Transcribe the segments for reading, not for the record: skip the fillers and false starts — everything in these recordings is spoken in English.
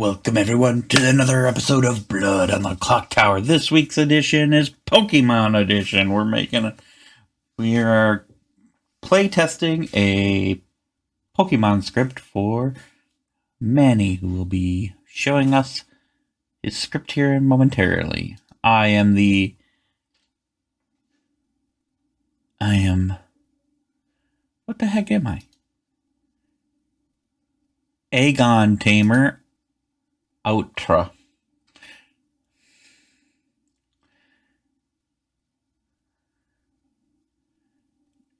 Welcome everyone to another episode of Blood on the Clocktower. This week's edition is Pokemon edition. We are playtesting a Pokemon script for Manny, who will be showing us his script here momentarily. What the heck am I? Aegon Tamer Outra.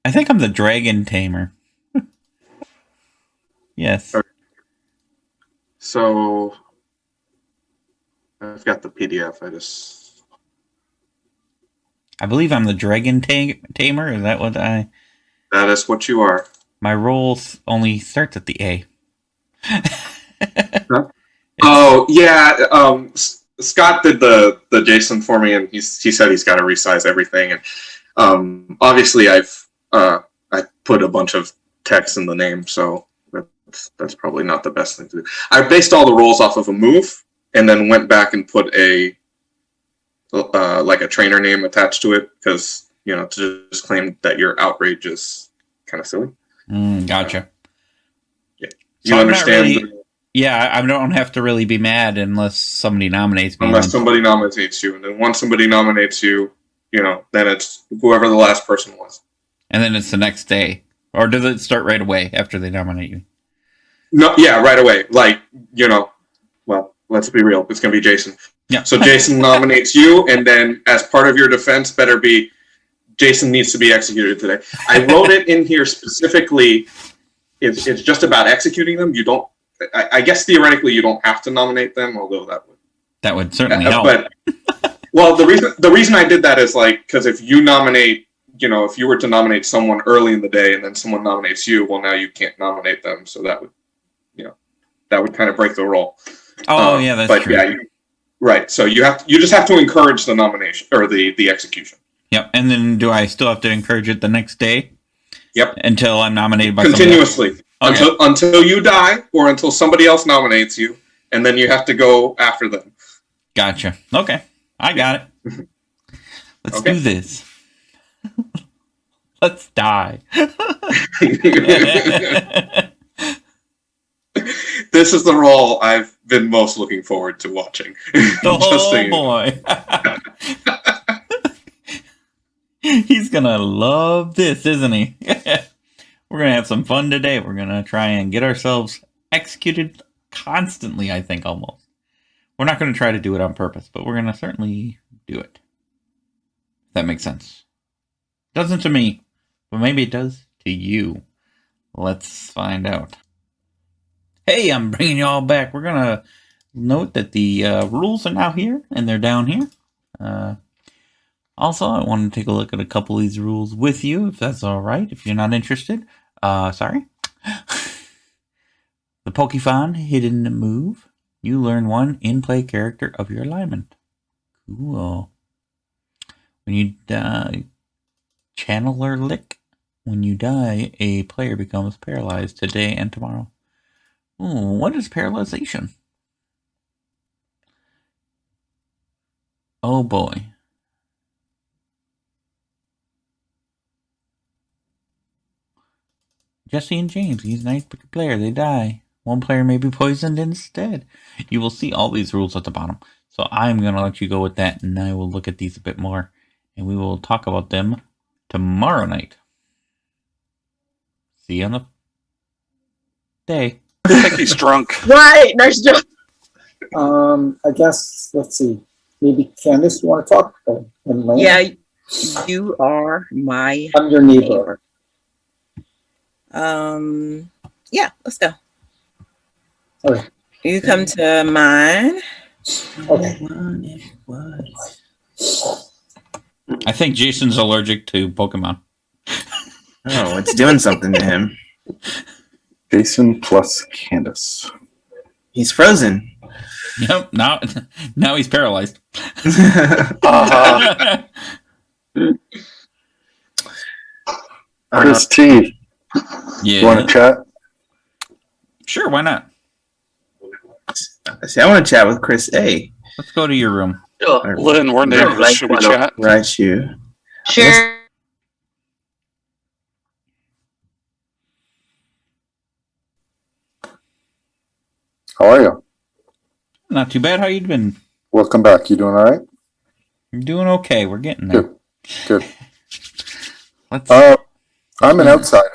I think I'm the Dragon Tamer. Yes. Okay. So I've got the PDF. I believe I'm the Dragon Tamer. Is that what I... That is what you are. My role only starts at the A. Huh? Oh, yeah. Scott did the JSON for me, and he said he's got to resize everything. And obviously, I put a bunch of text in the name, so that's probably not the best thing to do. I based all the roles off of a move, and then went back and put a trainer name attached to it, because to just claim that your outrage is kind of silly. Gotcha. Yeah, you understand. Yeah, I don't have to really be mad unless somebody nominates me. Unless somebody nominates you, and then once somebody nominates you, then it's whoever the last person was. And then it's the next day, or does it start right away after they nominate you? No, yeah, right away. Well, let's be real. It's gonna be Jason. Yeah. So Jason nominates you, and then as part of your defense, better be Jason needs to be executed today. I wrote it in here specifically. It's just about executing them. You don't. I guess theoretically you don't have to nominate them, although that would certainly help. But well, the reason I did that is because if you nominate, if you were to nominate someone early in the day and then someone nominates you, well, now you can't nominate them, so that would kind of break the rule. Oh, yeah, that's true. Yeah, right. So you just have to encourage the nomination or the execution. Yep. And then do I still have to encourage it the next day? Yep. Until I'm nominated by continuously. Okay. Until you die, or until somebody else nominates you, and then you have to go after them. Gotcha. Okay, I got it. Let's do this. Let's die. This is the role I've been most looking forward to watching. Oh boy. He's gonna love this, isn't he? We're going to have some fun today. We're going to try and get ourselves executed constantly, I think, almost. We're not going to try to do it on purpose, but we're going to certainly do it. If that makes sense. Doesn't to me, but maybe it does to you. Let's find out. Hey, I'm bringing you all back. We're going to note that the rules are now here, and they're down here. Also, I want to take a look at a couple of these rules with you, if that's all right. If you're not interested, sorry. The Pokefon hidden move. You learn one in-play character of your alignment. Cool. When you die, Channeler Lick. When you die, a player becomes paralyzed today and tomorrow. Ooh, what is paralyzation? Oh boy. Jesse and James, he's a nice player. They die. One player may be poisoned instead. You will see all these rules at the bottom. So I'm going to let you go with that, and I will look at these a bit more. And we will talk about them tomorrow night. See you on the day. I think he's drunk. Right, nice job. I guess, let's see. Maybe Candace, you want to talk? Yeah, you are my I'm your neighbor. Yeah, let's go. Okay. You come to mine. Okay. I think Jason's allergic to Pokemon. Oh, it's doing something to him. Jason plus Candace. He's frozen. Yep, now he's paralyzed. Chris T. Yeah. You want to chat? Sure, why not? See, I want to chat with Chris A. Let's go to your room. Sure. Lynn, we're neighbors. Like Should we follow. chat? Right, you. Sure. How are you? Not too bad. How you been? Welcome back. You doing all right? I'm doing okay. We're getting there. Good. Good. Let's. I'm an outsider.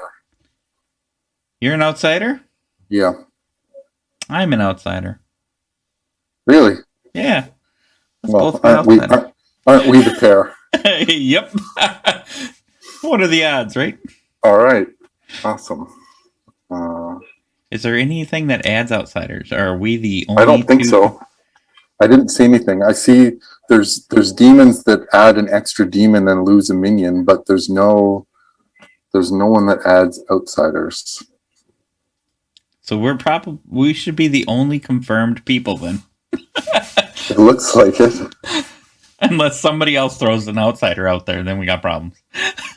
You're an outsider? Yeah. I'm an outsider. Really? Yeah. Let's Well, both be aren't we the pair? Yep. What are the odds, right? All right. Awesome. Is there anything that adds outsiders? Or are we the only I don't think two? so. I didn't see anything. I see there's demons that add an extra demon and lose a minion, but there's no one that adds outsiders. So we should be the only confirmed people then. It looks like it. Unless somebody else throws an outsider out there, then we got problems.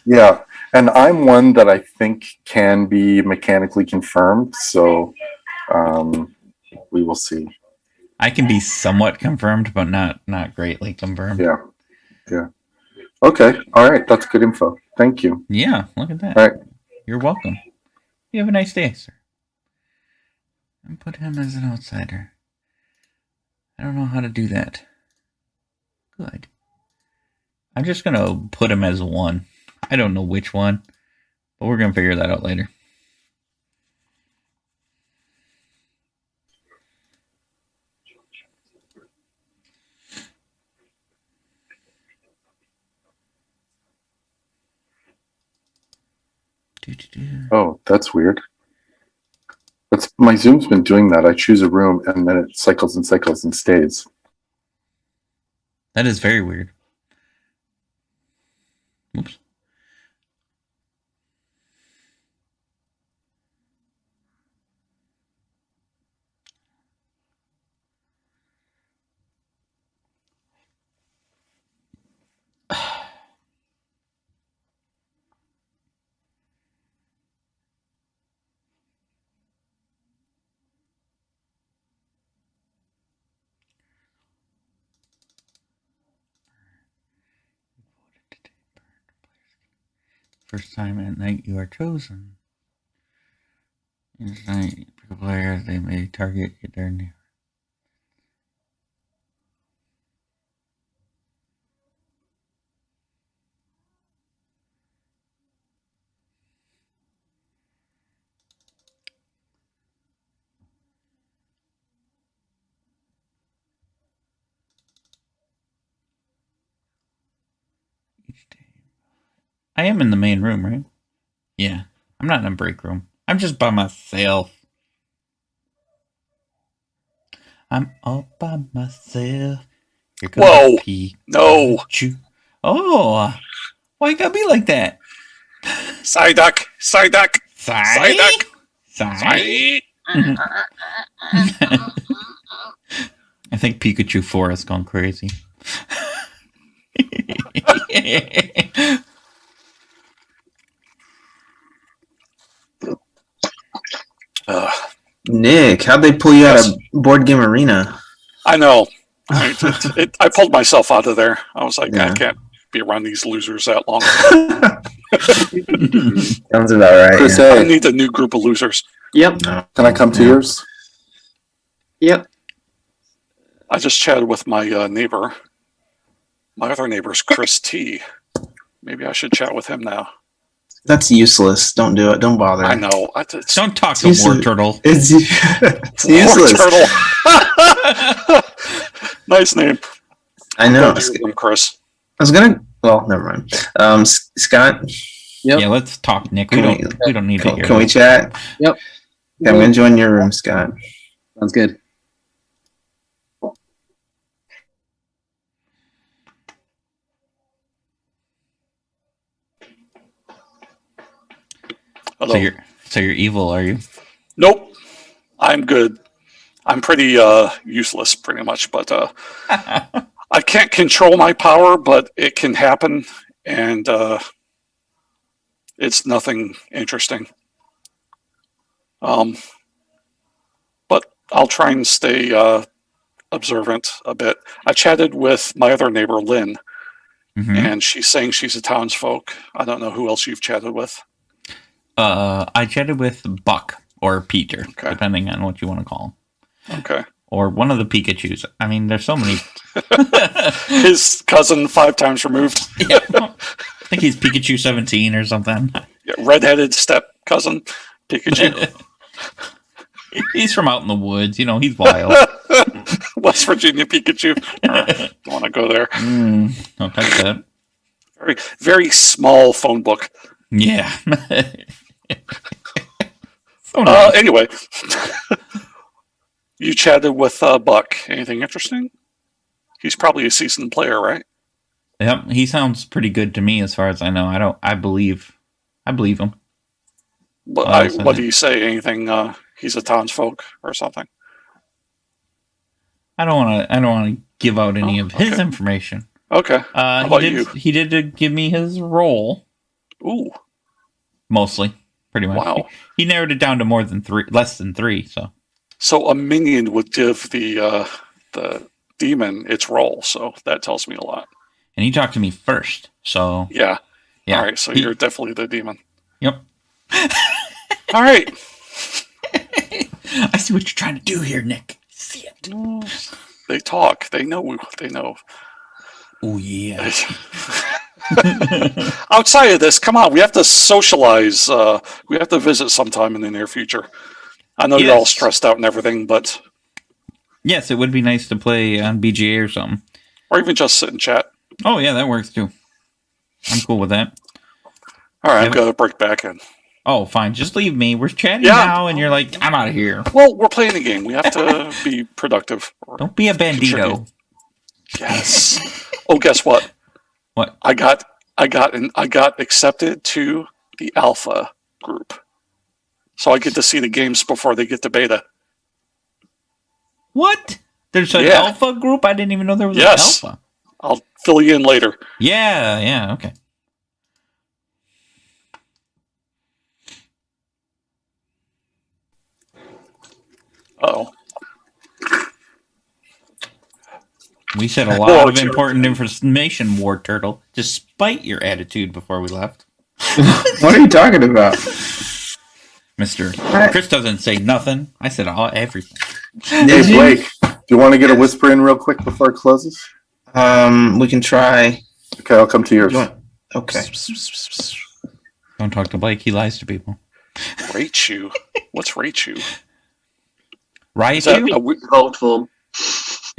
Yeah. And I'm one that I think can be mechanically confirmed, so we will see. I can be somewhat confirmed, but not greatly confirmed. Yeah. Yeah. Okay. All right. That's good info. Thank you. Yeah, look at that. All right. You're welcome. You have a nice day, sir. And put him as an outsider. I don't know how to do that. Good. I'm just going to put him as one. I don't know which one, but we're going to figure that out later. Oh, that's weird. My Zoom's been doing that. I choose a room and then it cycles and cycles and stays. That is very weird. Oops. First time at night you are chosen. Each night, players they may target their neighbor. Each day. I am in the main room, right? Yeah. I'm not in a break room. I'm just by myself. I'm all by myself. Here comes Whoa. Pikachu. No. Oh. Why you gotta be like that? Psyduck. Psyduck. Psyduck. Psy. I think Pikachu 4 has gone crazy. Nick, how'd they pull you out of Board Game Arena? I know. I pulled myself out of there. I was like, Yeah. I can't be around these losers that long. Sounds about right. Chris Yeah. I A, need a new group of losers. Yep. can I come to Yeah. yours? Yep. I just chatted with my neighbor. My other neighbor's Chris T. Maybe I should chat with him now. That's useless. Don't do it. Don't bother. I know. Don't talk to War Turtle. It's, it's useless. Turtle. Nice name. I know. Chris. I was gonna. Well, never mind. Scott, Yep. Yeah, let's talk, Nick. Can We don't need to hear. can we chat? Yep. Okay, I'm gonna join your room, Scott. Sounds good. Hello. So you're evil, are you? Nope. I'm good. I'm pretty useless, pretty much. But I can't control my power, but it can happen, and it's nothing interesting. But I'll try and stay observant a bit. I chatted with my other neighbor, Lynn, Mhm. and she's saying she's a townsfolk. I don't know who else you've chatted with. I chatted with Buck or Peter, Okay. depending on what you want to call him, Okay. or one of the Pikachus. I mean, there's so many. His cousin 5 times removed. Yeah, I think he's Pikachu 17 or something. Yeah, redheaded step cousin Pikachu. He's from out in the woods. You know, he's wild. West Virginia Pikachu. Don't want to go there. Don't touch that. Very, very small phone book. Yeah. So nice. Anyway, you chatted with Buck. Anything interesting? He's probably a seasoned player, right? Yep, he sounds pretty good to me as far as I know. I believe him. But what do you say? Anything? He's a townsfolk or something? I don't want to give out any of his okay. information. Okay. How about you? He did give me his role. Ooh. Mostly, pretty much. Wow. He narrowed it down to less than 3. So a minion would give the demon its role. So that tells me a lot. And he talked to me first. So Yeah. yeah. All right. So you're definitely the demon. Yep. All right. I see what you're trying to do here, Nick. See it. They talk. They know. They know. Oh yeah. Outside of this, come on, we have to socialize. We have to visit sometime in the near future. I know you're all Yes. stressed out and everything, but Yes, it would be nice to play on BGA or something. or even just sit and chat. Oh yeah, that works too. I'm cool with that. All right, I'm Yep. gonna break back in. Oh, fine. Just leave me. We're chatting Yeah. now, and you're like, I'm out of here. Well, we're playing a game. We have to be productive. Don't be a bandito. Contribute. Yes. Oh, guess what? What? I got accepted to the alpha group, so I get to see the games before they get to beta. What? There's an Yeah. alpha group? I didn't even know there was Yes. an alpha. I'll fill you in later. Yeah, okay. Oh. We said a lot of important information, War Turtle, despite your attitude before we left. What are you talking about? Mr. Chris doesn't say nothing. I said everything. Hey, Did you? Blake, do you want to get a whisper in real quick before it closes? We can try. Okay, I'll come to yours. You want- Okay. Don't talk to Blake. He lies to people. Rate you. What's rate you? Riot Is that you? a we- Evolved form.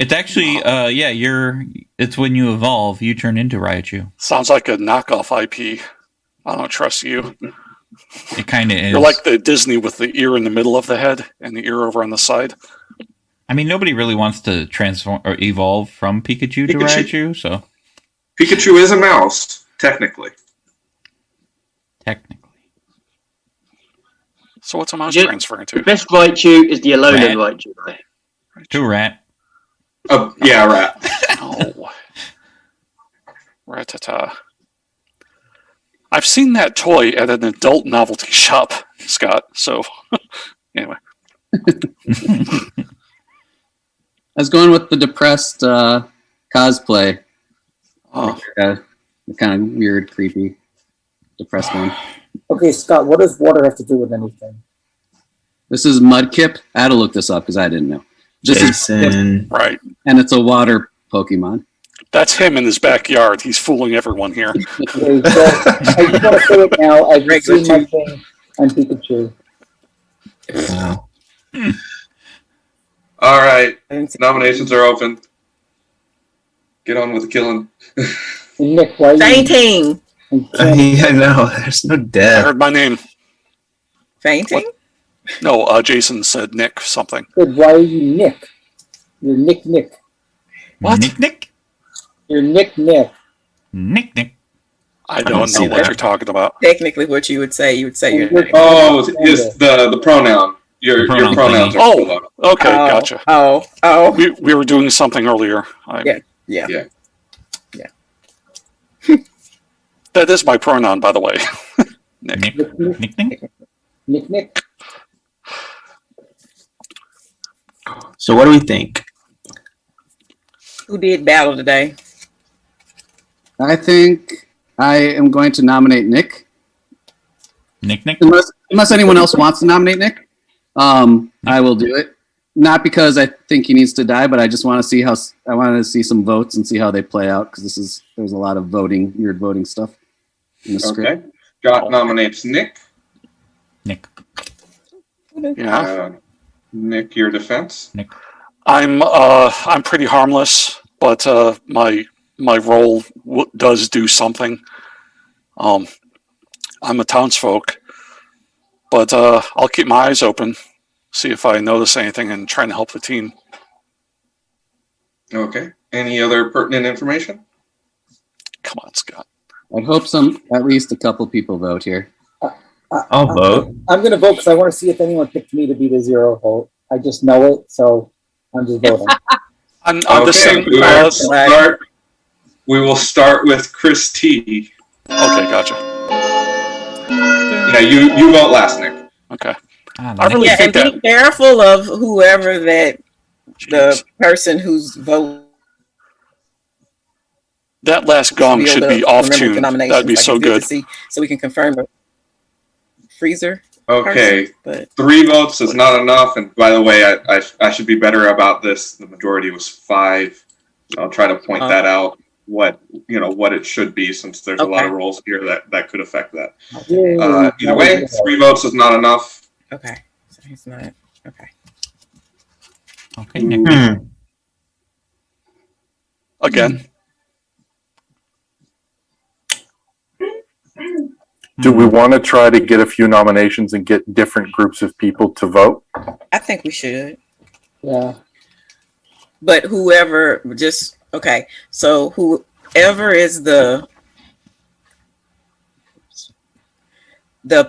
It's actually, it's when you evolve, you turn into Raichu. Sounds like a knockoff IP. I don't trust you. It kind of is. You're like the Disney with the ear in the middle of the head and the ear over on the side. I mean, nobody really wants to transform or evolve from Pikachu to Raichu, so Pikachu is a mouse, technically. technically. So what's a mouse Yeah. transferring The to? best Raichu is the Alolan Rat. Raichu, right? To a rat. Yeah, right. Oh. Ratata. I've seen that toy at an adult novelty shop, Scott. So, anyway. I was going with the depressed cosplay. Oh, The kind of weird, creepy, depressed one. Okay, Scott, what does water have to do with anything? This is Mudkip. I had to look this up because I didn't know. Jason. right. And it's a water Pokemon. That's him in his backyard. He's fooling everyone here. Okay, so I just want to say it now. I've Regular seen my thing on Pikachu. Wow. All right. I didn't see- Nominations are open. Get on with the killing. And Nick, why are you? Fainting. And Ken, Yeah, no, there's no I death. heard my name. Fainting? No, Jason said Nick something. said, why are you Nick? You're Nick. What? Nick? You're Nick. Nick. I don't don't see know what that. you're talking about. Technically, what you would say your name. Oh, is the pronoun. Your The pronoun pronouns thingy. are Oh. full of it. Okay, gotcha. Oh. We were doing something earlier. Yeah. That is my pronoun, by the way. Nick. Nick. Nick. So what do we think? Who did battle today? I think I am going to nominate Nick, Nick. unless anyone else wants to nominate Nick. I will do it. Not because I think he needs to die, but I just want to see some votes and see how they play out, because there's a lot of weird voting stuff in the script. Okay. Scott nominates Nick. Nick. Yeah. Nick, your defense. Nick. I'm pretty harmless, but my role does do something. I'm a townsfolk, but I'll keep my eyes open, see if I notice anything, and trying to help the team. Okay. Any other pertinent information? Come on, Scott. I hope at least a couple people vote here. I'll vote. I'm going to vote because I want to see if anyone picked me to be the 0 vote. I just know it, so I'm just voting. I'm the same. We will start with Chris T. Okay, gotcha. Yeah, you vote last, Nick. Okay. I really Yeah, and think be careful of whoever the Jeez. person whose vote. That last gong should be off tuned. That'd be so good. So we can confirm it. Freezer. Okay. Person, but 3 votes is not enough. And by the way, I should be better about this. The majority was 5. I'll try to point that out. What it should be, since there's a lot of roles here that could affect that. Either way, 3 votes is not enough. okay, so he's not okay. Okay, Nick. Again. Do we want to try to get a few nominations and get different groups of people to vote? I think we should. Yeah. But whoever okay. So whoever is the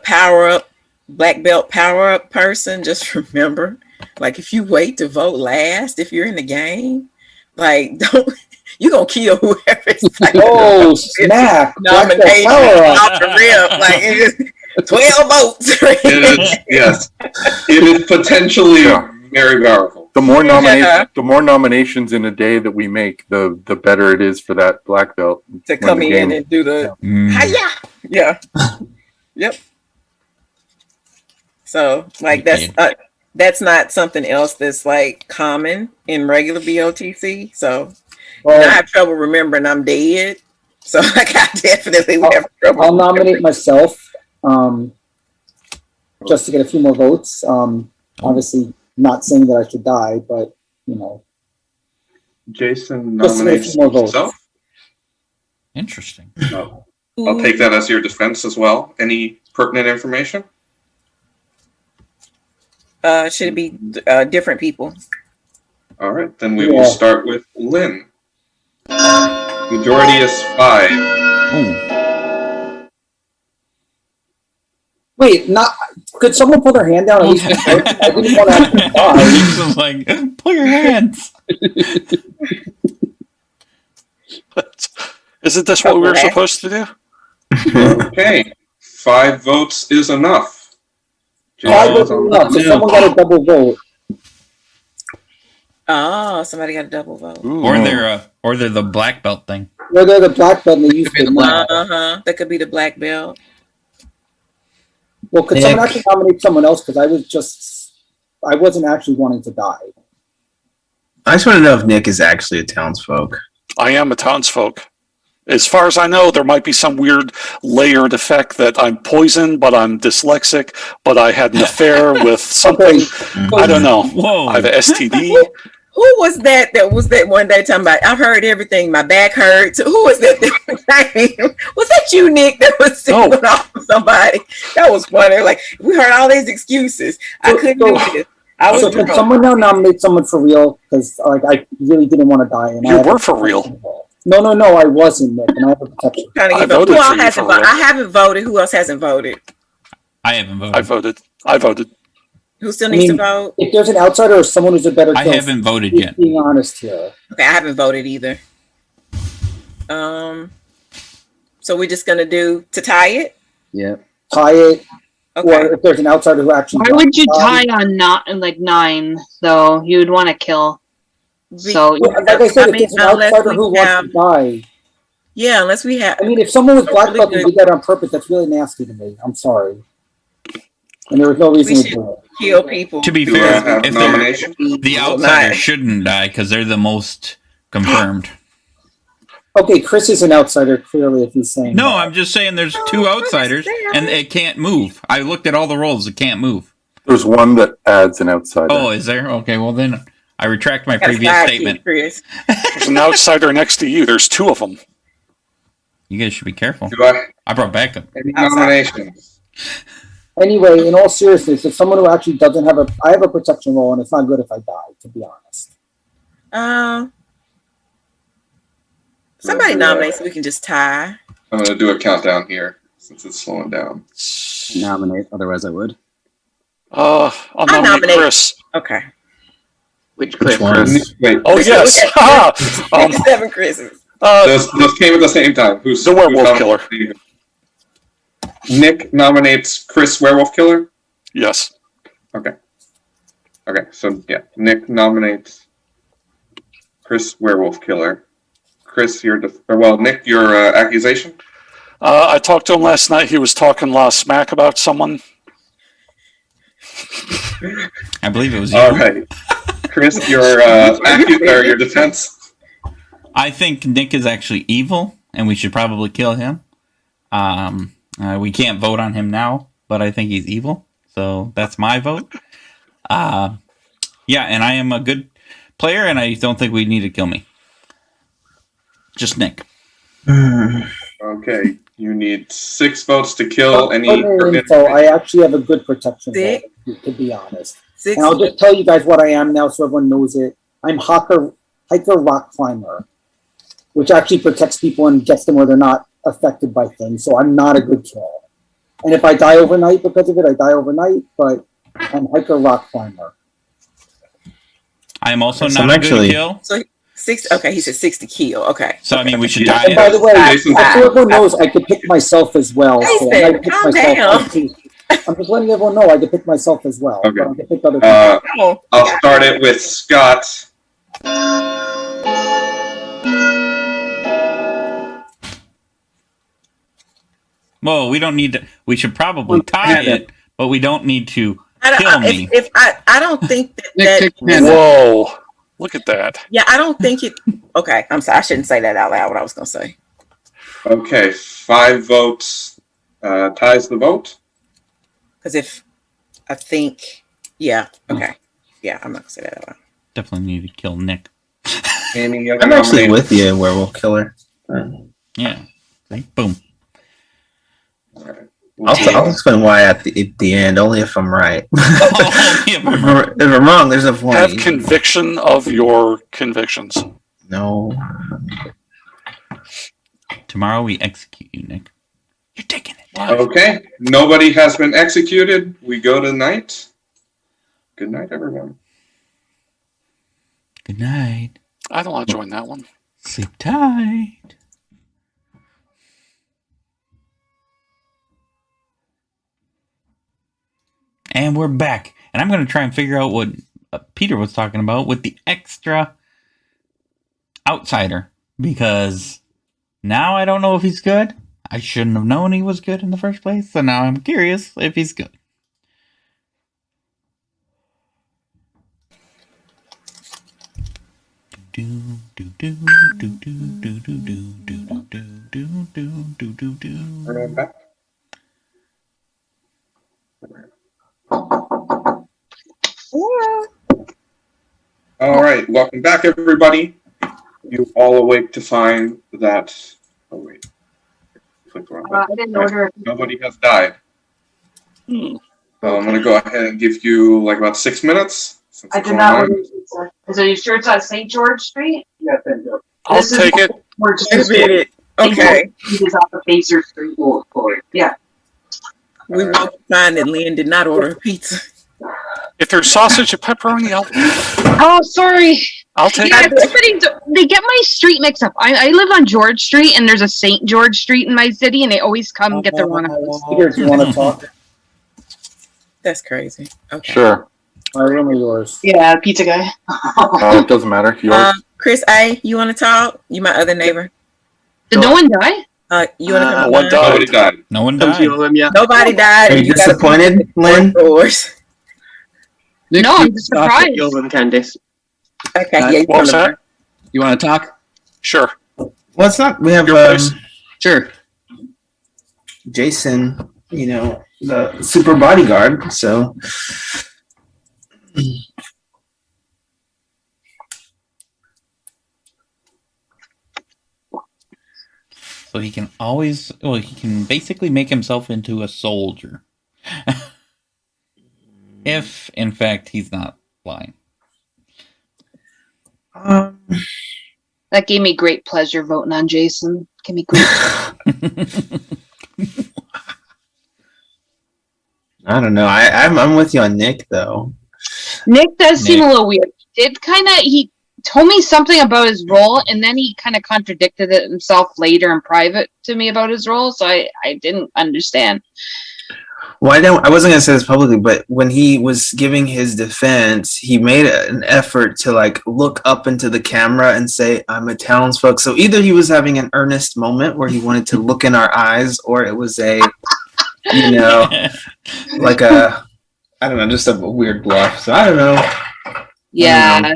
power up, black belt power up person, just remember, like, if you wait to vote last, if you're in the game, like, don't. You're going to kill whoever's like, Oh, smack. nomination off the rip. Like, it is 12 votes. Yes. It is potentially very powerful. The more nominations in a day that we make, the better it is for that black belt to come in and do the hiya. Yeah. Yep. So, like, that's not something else that's like common in regular BOTC. So I have trouble remembering I'm dead. So like, I definitely would have trouble. I'll nominate myself just to get a few more votes. Obviously, not saying that I should die, but Jason just to get a nominates few more votes. himself. Interesting. No. I'll take that as your defense as well. Any pertinent information? Should it be different people? All right, then we will start with Lynn. Majority is 5. Ooh. Wait, could someone put their hand down at least? I didn't want to actually die. He's just like, pull your hands. Isn't this what we were supposed to do? Okay, 5 votes is enough. 5 votes is enough, so someone got a double vote. Oh, somebody got a double vote. Ooh. Or they're the black belt thing. Or they're the black belt and they used to be the black. That could be the black belt. Well, could someone actually nominate someone else? Because I wasn't actually wanting to die. I just want to know if Nick is actually a townsfolk. I am a townsfolk. As far as I know, there might be some weird layered effect that I'm poisoned, but I'm dyslexic, but I had an affair with something. I don't know. Whoa. I have an STD. Who was that was that one day talking about, I've heard everything, my back hurts? Who was that? Was that you, Nick, that was singing off somebody? That was funny. Like, we heard all these excuses. I couldn't do this. So can someone now nominate someone for real? Because I really didn't want to die. And You were for real. No, I wasn't, Nick, and I have a protection. I voted for you for real. I haven't voted. Who else hasn't voted? I haven't voted. I voted. Who still needs to vote? If there's an outsider or someone who's a better I haven't voted yet. Being honest here. Okay, I haven't voted either. So we're just gonna do to tie it? Yeah. Tie it. Or if there's an outsider who actually. Why would you tie on not like 9 though? You would want to kill. So Well, like I said, if there's an outsider who wants to die. Yeah, unless we have. I mean, if someone was black belt and did that on purpose, that's really nasty to me. I'm sorry. And there was no reason to do it. Kill people. To be Do fair, I have if nomination? the outsider shouldn't die because they're the most confirmed. Okay, Chris is an outsider, clearly, if he's saying No, that. I'm just saying there's 2 outsiders and it can't move. I looked at all the rolls; it can't move. There's one that adds an outsider. Oh, is there? Okay, well then I retract my Got a previous sidekick, statement. Chris. There's an outsider next to you. There's 2 of them. You guys should be careful. Do I brought backup. any nominations? Anyway, in all seriousness, if someone who actually doesn't have I have a protection roll, and it's not good if I die, to be honest. Somebody nominate so we can just tie. I'm going to do a countdown here since it's slowing down. Nominate, otherwise I would. I'll nominate Chris. Okay. Which one? Wait. Oh yes. Ha! 7 Chris's. Those came at the same time. Who's the werewolf killer? Nick nominates Chris, werewolf killer. Yes. Okay. So yeah, Nick nominates Chris, werewolf killer. Chris, Nick, your accusation. I talked to him last night. He was talking a lot of smack about someone. I believe it was you. All right, Chris, your your defense. I think Nick is actually evil, and we should probably kill him. We can't vote on him now, but I think he's evil, so that's my vote. Yeah, and I am a good player, and I don't think we need to kill me. Just Nick. Okay, you need 6 votes to kill any. So I actually have a good protection roll, to be honest. And I'll just tell you guys what I am now, so everyone knows it. I'm hiker rock climber, which actually protects people and gets them where they're not affected by things. So I'm not a good kill. And if I die overnight because of it, I die overnight. But I'm hiker rock climber. I am also not a good kill. So 6. Okay, he said 6 to kill. Okay. So I mean, we should die. And by the way, so everyone knows I could pick myself as well. So I might pick myself. I'm just letting everyone know I could pick myself as well. Okay. But I could pick other people. I'll start it with Scott. Well, we don't need to. We should probably tie it, but we don't need to kill me. I don't think that. Whoa! Look at that. Yeah, I don't think it. Okay, I'm sorry. I shouldn't say that out loud. What I was gonna say. Okay, 5 votes ties the vote. Because if I think, yeah, okay, yeah, I'm not gonna say that out loud. Definitely need to kill Nick. Any other I'm actually nominations? with you, werewolf killer. Yeah. See? Boom. I'll explain why at the end, only if I'm right. If I'm wrong, there's a point. Have conviction of your convictions. No. Tomorrow we execute you, Nick. You're taking it. Okay, nobody has been executed. We go to night. Good night, everyone. Good night. I don't want to join that one. Sleep tight. And we're back. And I'm going to try and figure out what Peter was talking about with the extra outsider. Because now I don't know if he's good. I shouldn't have known he was good in the first place. So now I'm curious if he's good. Everyone back? All right, welcome back, everybody. You all awake to find that. Oh wait, click the wrong button. I didn't order. Nobody has died. So I'm gonna go ahead and give you like about 6 minutes. Since I it's did not online. order pizza. So you sure it's at St. George Street? Yeah, thank you. I'll take it. Wait a minute. Okay. It's off of Baser Street. Yeah. We both find that Lynn did not order a pizza. If there's sausage and pepperoni, Oh, sorry. I'll take Yeah, it. they get my street mixed up. I live on George Street, and there's a St. George Street in my city, and they always come get the wrong house. Peter, do you want to talk? That's crazy. Okay. Sure. My room or yours? Yeah, pizza guy. It doesn't matter. Yours. Chris A, you want to talk? You my other neighbor. Did no one die? You want to come? One died. Nobody died. No one Come died. to them, yeah. Nobody died. Are and you gotta disappointed, keep Lynn? doors. Nick, No, you I'm just surprised. Kill them, Candice. Okay. Yeah. You What was come to that? You want to talk? Sure. Well, it's not. We have Your place. Sure. Jason, you know, the super bodyguard. So So he can always, well, he can basically make himself into a soldier. If, in fact, he's not blind. That gave me great pleasure voting on Jason. Give me great. I don't know. I'm with you on Nick though. Nick does seem Nick. a little weird. He told me something about his role, and then he kind of contradicted it himself later in private to me about his role. So I didn't understand. Well, I wasn't gonna say this publicly, but when he was giving his defense, he made an effort to like look up into the camera and say, "I'm a townsfolk." So either he was having an earnest moment where he wanted to look in our eyes, or it was a, you know, like a, I don't know, just a weird bluff. So I don't know. Yeah.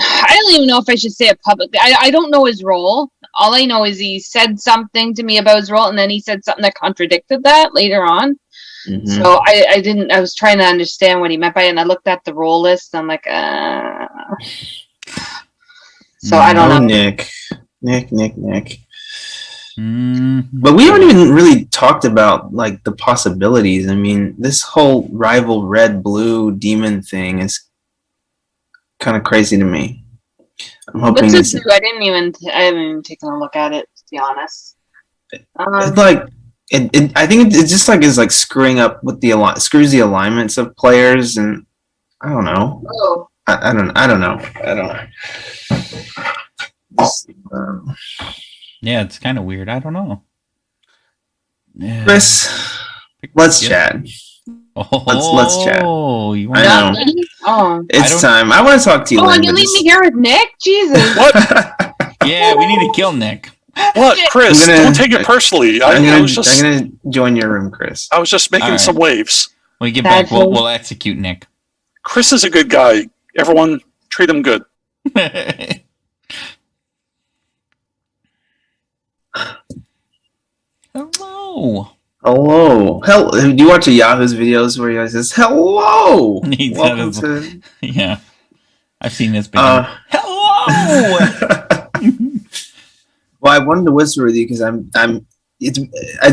I don't even know if I should say it publicly. I don't know his role. All I know is he said something to me about his role, and then he said something that contradicted that later on. Mhm. So I was trying to understand what he meant by it, and I looked at the role list, and I'm like, So I don't Oh, know. Nick. Mm. But we haven't even really talked about like the possibilities. I mean, this whole rival red-blue demon thing is kind of crazy to me. I'm hoping What's it's it do? I haven't even taken a look at it, to be honest. like I think it just like is like screwing up with screws the alignments of players, and I don't know. Oh. I don't know. Yeah, it's kind of weird. I don't know. Yeah. Chris, let's chat. Let's chat. Oh, you want I know. Not me? Oh. It's time. I want to talk to you, Oh, Lynn, you but leave just- me here with Nick? Jesus. What? Yeah, we need to kill Nick. What, Chris? I'm gonna- Don't take it personally. I'm I gonna was just join your room, Chris. I was just making All some right. waves. When we get Bad back, we'll news. execute Nick. Chris is a good guy. Everyone treat him good. Hello. Hello. Do you watch Yahoo's videos where he always says hello? He said Welcome his- to. Yeah, I've seen this video. Hello. Well, I wanted to whisper with you because it's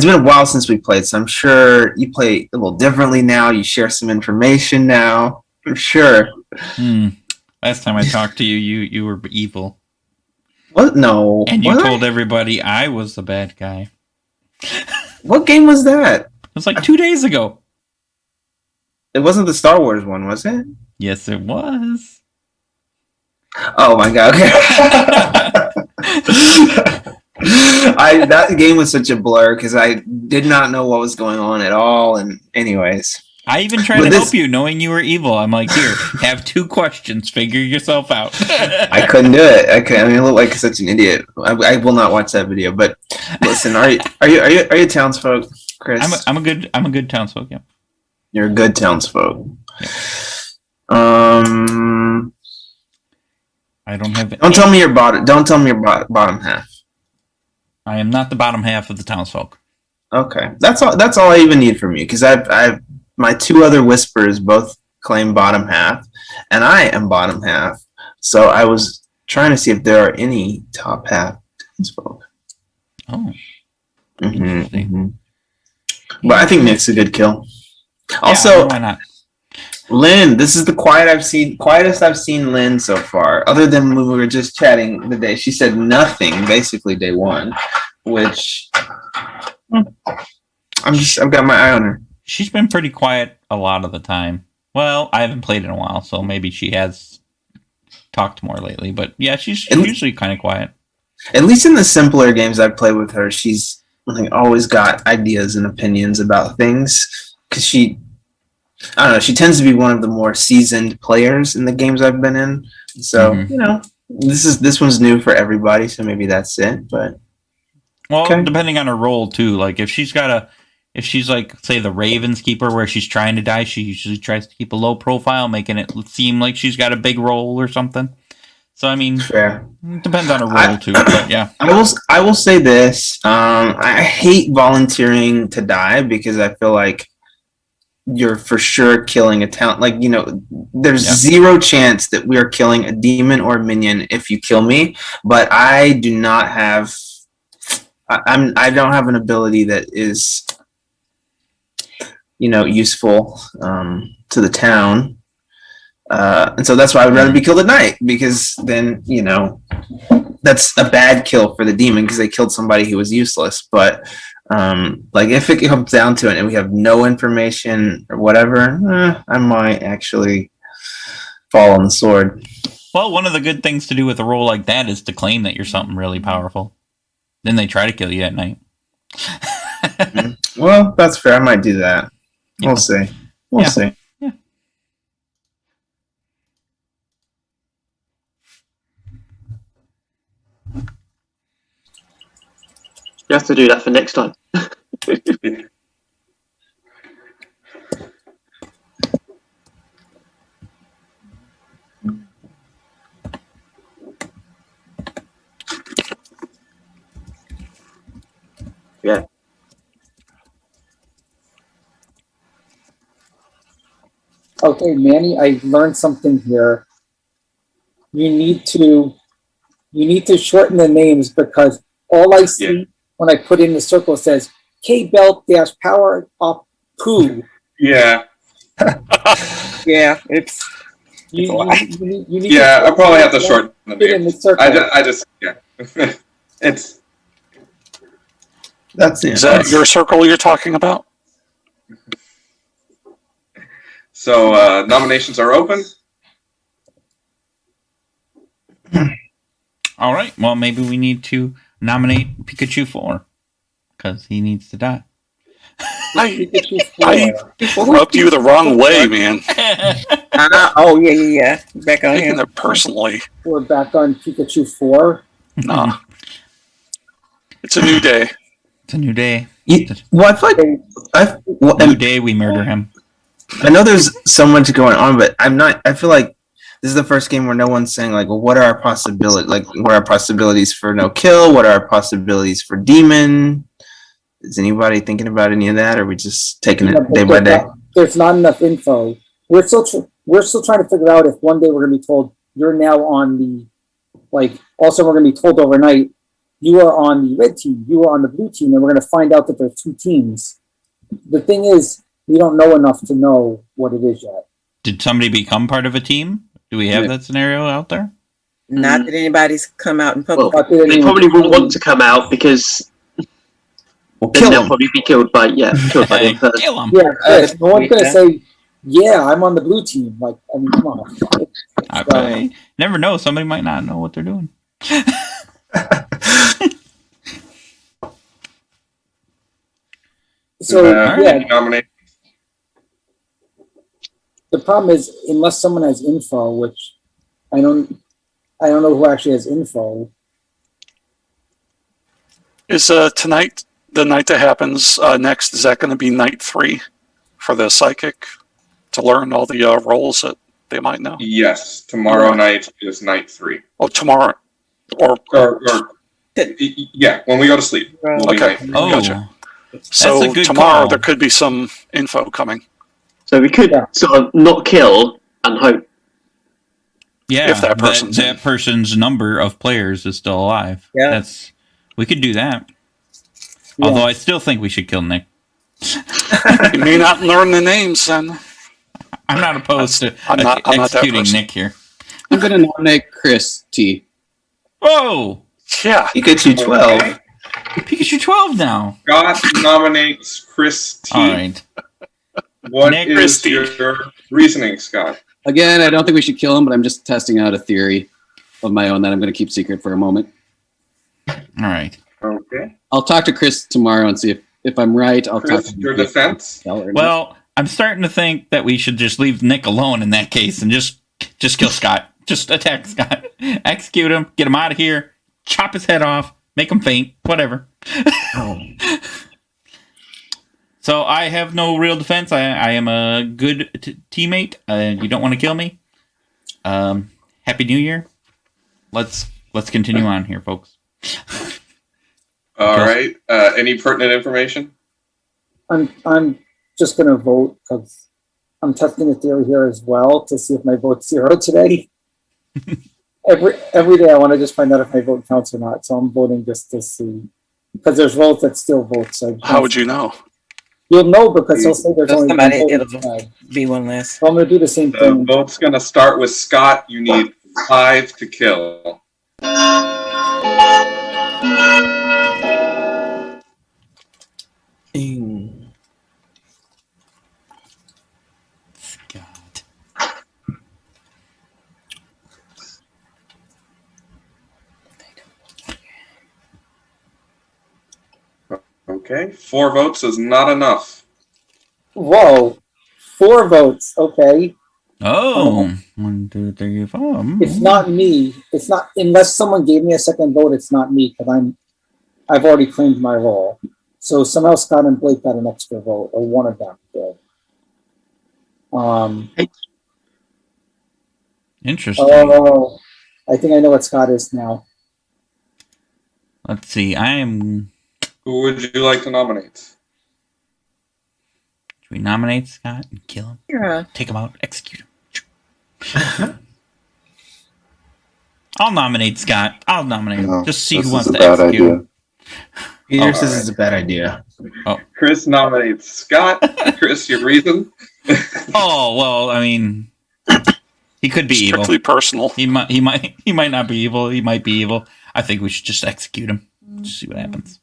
been a while since we played, so I'm sure you play a little differently now. You share some information now. I'm sure. Last time I talked to you, you were evil, What? No. and you What? told everybody I was the bad guy. What game was that? It was like 2 days ago. It wasn't the Star Wars one, was it? Yes, it was. Oh my god. Okay. That game was such a blur because I did not know what was going on at all. And anyways, I even tried to help you, knowing you were evil. I'm like, here, have 2 questions. Figure yourself out. I couldn't do it. I look like such an idiot. I will not watch that video. But listen, are you townsfolk, Chris? I'm a good townsfolk. Yeah. You're a good townsfolk. I don't have. Don't tell me your bottom. Don't tell me your bottom half. I am not the bottom half of the townsfolk. Okay, that's all. That's all I even need from you because I've my 2 other whispers both claim bottom half, and I am bottom half. So I was trying to see if there are any top half townsfolk. Oh. But I think Nick's a good kill. Also, Yeah, why not? Lynn, this is the quietest I've seen Lynn so far. Other than when we were just chatting the day, she said nothing basically day 1, which I've got my eye on her. She's been pretty quiet a lot of the time. Well, I haven't played in a while, so maybe she has talked more lately. But yeah, she's usually kind of quiet. At least in the simpler games I've played with her, she's like always got ideas and opinions about things because she I don't know. She tends to be one of the more seasoned players in the games I've been in. So Mhm. you know, this one's new for everybody. So maybe that's it. But Well, okay. depending on her role too. Like if she's like say the Ravens keeper where she's trying to die, she usually tries to keep a low profile, making it seem like she's got a big role or something. So I mean, Fair. it depends on her role too. But yeah, I will say this. I hate volunteering to die because I feel like you're for sure killing a talent. Like, you know, there's Yeah. zero chance that we are killing a demon or a minion if you kill me. But I do not have. I don't have an ability that is, you know, useful to the town. And so that's why I'd rather be killed at night, because then, you know, that's a bad kill for the demon because they killed somebody who was useless. But like if it comes down to it and we have no information or whatever, I might actually fall on the sword. well, one of the good things to do with a role like that is to claim that you're something really powerful. Then they try to kill you at night. Well, that's fair. I might do that. Yeah. We'll see. We'll Yeah. see. Yeah. You have to do that for next time. Yeah. Okay, Manny, I learned something here. You need to shorten the names because all I see when I put in the circle says K belt dash power up poo. Yeah. Yeah, it's You need Yeah, I probably have to shorten the Fit in the name. circle. I just yeah. It's That's it. Is that your circle you're talking about? so nominations are open. All right. Well, maybe we need to nominate Pikachu 4 because he needs to die. I rubbed you the wrong way, man. oh yeah. Back on Taking him. it personally. We're back on Pikachu 4. Nah. It's a new day. It's a new day. Well, I feel like New day, we murder him. I know there's so much going on, but I feel like this is the first game where no one's saying like, well, what are our possibilities? Like, what are our possibilities for no kill? What are our possibilities for demon? Is anybody thinking about any of that, or are we just taking it day by day? There's not enough info. We're still trying to figure out if one day we're going to be told you're now on the, like, also we're going to be told overnight you are on the red team, you are on the blue team, and we're going to find out that there's two teams. The thing is, we don't know enough to know what it is yet. Did somebody become part of a team? Do we have that scenario out there? Not that anybody's come out in public. Well, they probably wouldn't want to come out because then they'll probably be killed by killed by them first. Kill him. Yeah, Chris, no one's going to say, yeah, I'm on the blue team. Like, I mean, come on. Okay. Never know. Somebody might not know what they're doing. So yeah, nominate. The problem is unless someone has info, which I don't know who actually has info. Is tonight the night that happens next? Is that going to be night 3 for the psychic to learn all the roles that they might know? Yes, tomorrow night is night 3. Oh, tomorrow, or yeah, when we go to sleep. We'll be okay. night 3. Gotcha. So That's a good tomorrow call. there could be some info coming. So we could sort of not kill and hope. Yeah, If that person's in. that person's number of players is still alive. Yeah. We could do that. Yeah. Although I still think we should kill Nick. You may not learn the names, then. I'm not opposed to I'm not that executing person. Nick here. I'm going to nominate Chris T. Whoa! Yeah. Pikachu 12. Okay. Pikachu 12 now. Scott nominates Chris T. All right. What Nick is Chris T. your reasoning, Scott? Again, I don't think we should kill him, but I'm just testing out a theory of my own that I'm going to keep secret for a moment. All right. Okay. I'll talk to Chris tomorrow and see if I'm right. I'll Chris, talk to your defense? Well, I'm starting to think that we should just leave Nick alone in that case and just kill Scott. Just attack Scott. Execute him. Get him out of here. Chop his head off. Make him faint. Whatever. Oh. So I have no real defense. I am a good teammate. You don't want to kill me. Happy New Year. Let's continue on here, folks. All right. Any pertinent information? I'm just gonna vote because I'm testing a theory here as well to see if my vote's 0 today. every day I want to just find out if my vote counts or not. So I'm voting just to see because there's votes that still vote. So How would you know? You'll know because they'll say there's only Somebody, one it'll vote. be one less. So I'm gonna do the same The thing. vote's going to start with Scott. You need 5 to kill. Scott. Okay. 4 votes is not enough. Whoa, 4 votes. Okay, Oh, 1, 2, 3, 4. it's not me. It's not unless someone gave me a second vote. It's not me because I've already claimed my role. So somehow Scott and Blake got an extra vote, or one of them did. Interesting. Oh, I think I know what Scott is now. Let's see. I am. Who would you like to nominate? Should we nominate Scott and kill him? Yeah. Take him out. Execute him. I'll nominate Scott. I'll nominate him. No, Just see this who wants is a to bad execute idea. him. Peter Oh, says it's a bad idea. Chris nominates Scott. Chris, your reason? Oh well, I mean, he could be Strictly evil. personal. He might not be evil. He might be evil. I think we should just execute him. Just see what happens.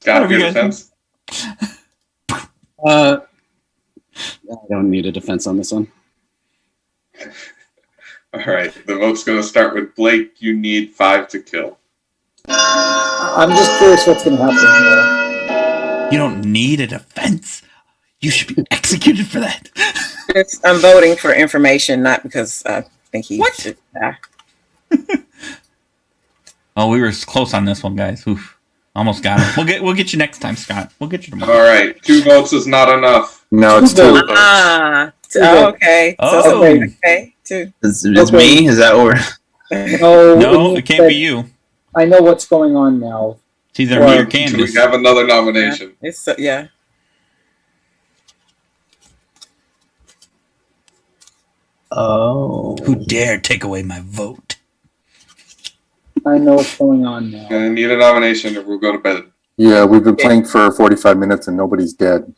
Scott, Whatever your you guys defense? I don't need a defense on this one. All right. The vote's going to start with Blake. You need 5 to kill. I'm just curious what's going to happen here. You don't need a defense. You should be executed for that. I'm voting for information, not because I think he What? should die. Oh, we were close on this one, guys. Oof. Almost got him. We'll get you next time, Scott. We'll get you tomorrow. All right. 2 votes is not enough. No, it's 2. Ah, votes. okay. Oh. So, okay, 2. It's Okay. me? Is that or No, it can't be you. I know what's going on now. It's either Well, me or Do Candace. we have another nomination? It's yeah. Oh. Who dared take away my vote? I know what's going on now. I need a nomination or we'll go to bed. Yeah, we've been playing for 45 minutes and nobody's dead.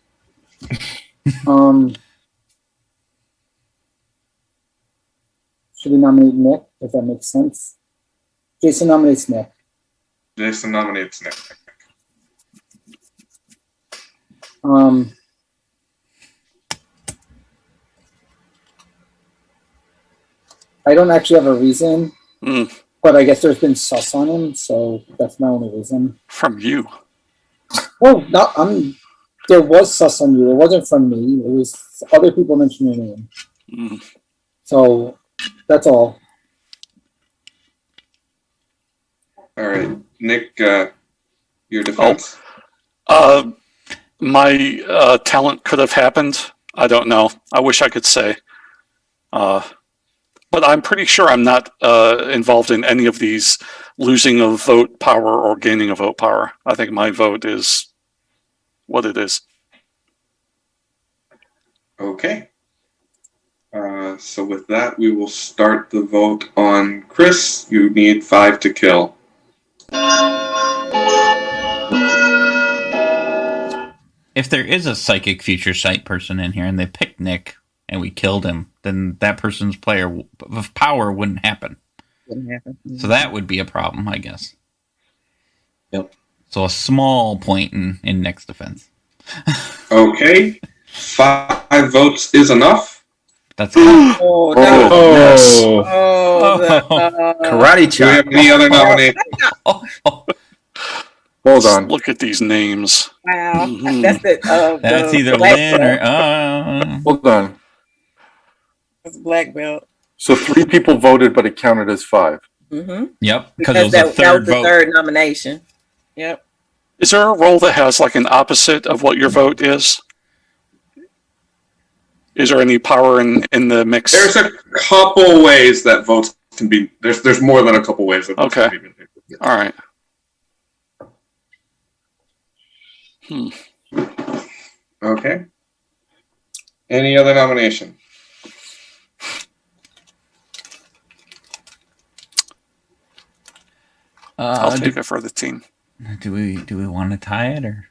Should we nominate Nick, if that makes sense? Jason nominates Nick. Jason nominates Nick. I don't actually have a reason, Mm, but I guess there's been sus on him, so that's my only reason. from you. Oh, no, there was sus on you. It wasn't from me. It was other people mentioned your name. Mm. So that's all. All right. Nick, your defense. My talent could have happened. I don't know. I wish I could say. But I'm pretty sure I'm not involved in any of these losing of vote power or gaining of vote power. I think my vote is what it is. Okay. So with that, we will start the vote on Chris. You need 5 to kill. If there is a psychic future sight person in here and they picked Nick and we killed him, then that person's player of power wouldn't happen. Wouldn't happen. So that would be a problem, I guess. Yep. So a small point in Nick's defense. Okay. 5 votes is enough. That's good. Oh, Oh, no. Yes. Oh, Karate Do we have chop. any other nominations? Oh, Well, Hold on. Look at these names. Wow, Mhm. That's the either black Lynn or belt. Hold on. That's black belt. So 3 people voted, but it counted as 5. Mm-hmm. Yep, because it was the that was third the vote. third nomination. Yep. Is there a role that has like an opposite of what your vote is? Is there any power in the mix? There's a couple ways that votes can be. There's more than a couple ways that votes Okay. can be. All right. Okay. Any other nomination? I'll take it for the team. Do we want to tie it or?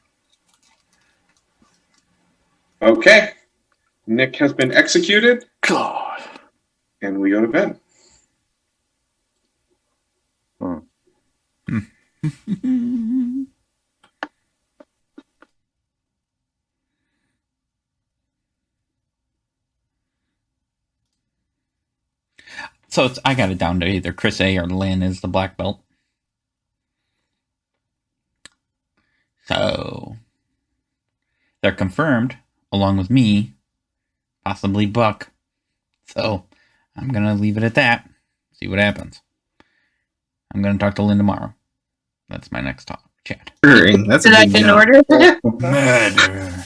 Okay. Nick has been executed, God. and we go to bed. So I got it down to either Chris A or Lynn is the black belt. So they're confirmed along with me, possibly Buck. So I'm gonna leave it at that. See what happens. I'm gonna talk to Lynn tomorrow. That's my next chat. That's a Did I big get in jump. order? Murder.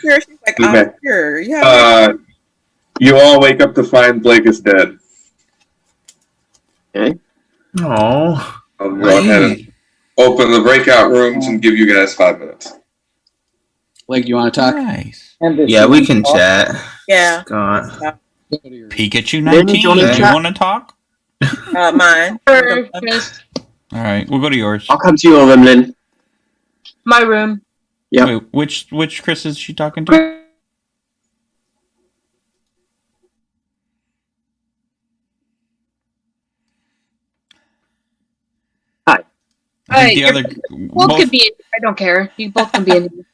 Sure, she's like, Okay. I'm sure. Yeah. You all wake up to find Blake is dead. Okay. Oh, I'll go ahead and open the breakout rooms and give you guys 5 minutes. Blake, you want to talk? Nice. yeah, we can chat. Yeah. God. Pikachu Lynn, 19. do you wanna Do you chat? want to talk? Mine. Or just All right, we'll go to yours. I'll come to your room, Lynn. my room. Yep. Wait, which Chris is she talking to? I think the other Both could be. I don't care. You both can be in.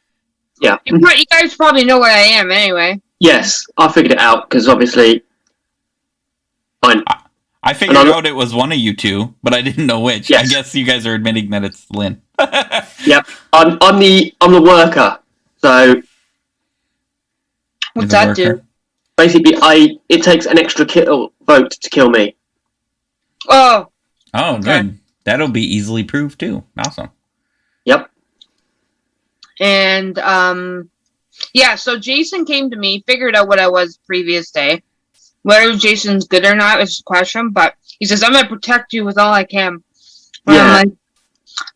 Yeah. You guys probably know where I am anyway. Yes, I figured it out because obviously. I figured out it was one of you two, but I didn't know which. Yes. I guess you guys are admitting that it's Lynn. Yep. I'm the worker. So What's You're the that do? worker. basically, it takes an extra vote to kill me. Oh, Oh, Okay. good. That'll be easily proved too. Awesome. Yep. and yeah. So Jason came to me, figured out what I was previous day. Whether Jason's good or not is a question, but he says I'm gonna protect you with all I can. And Yeah. I'm like,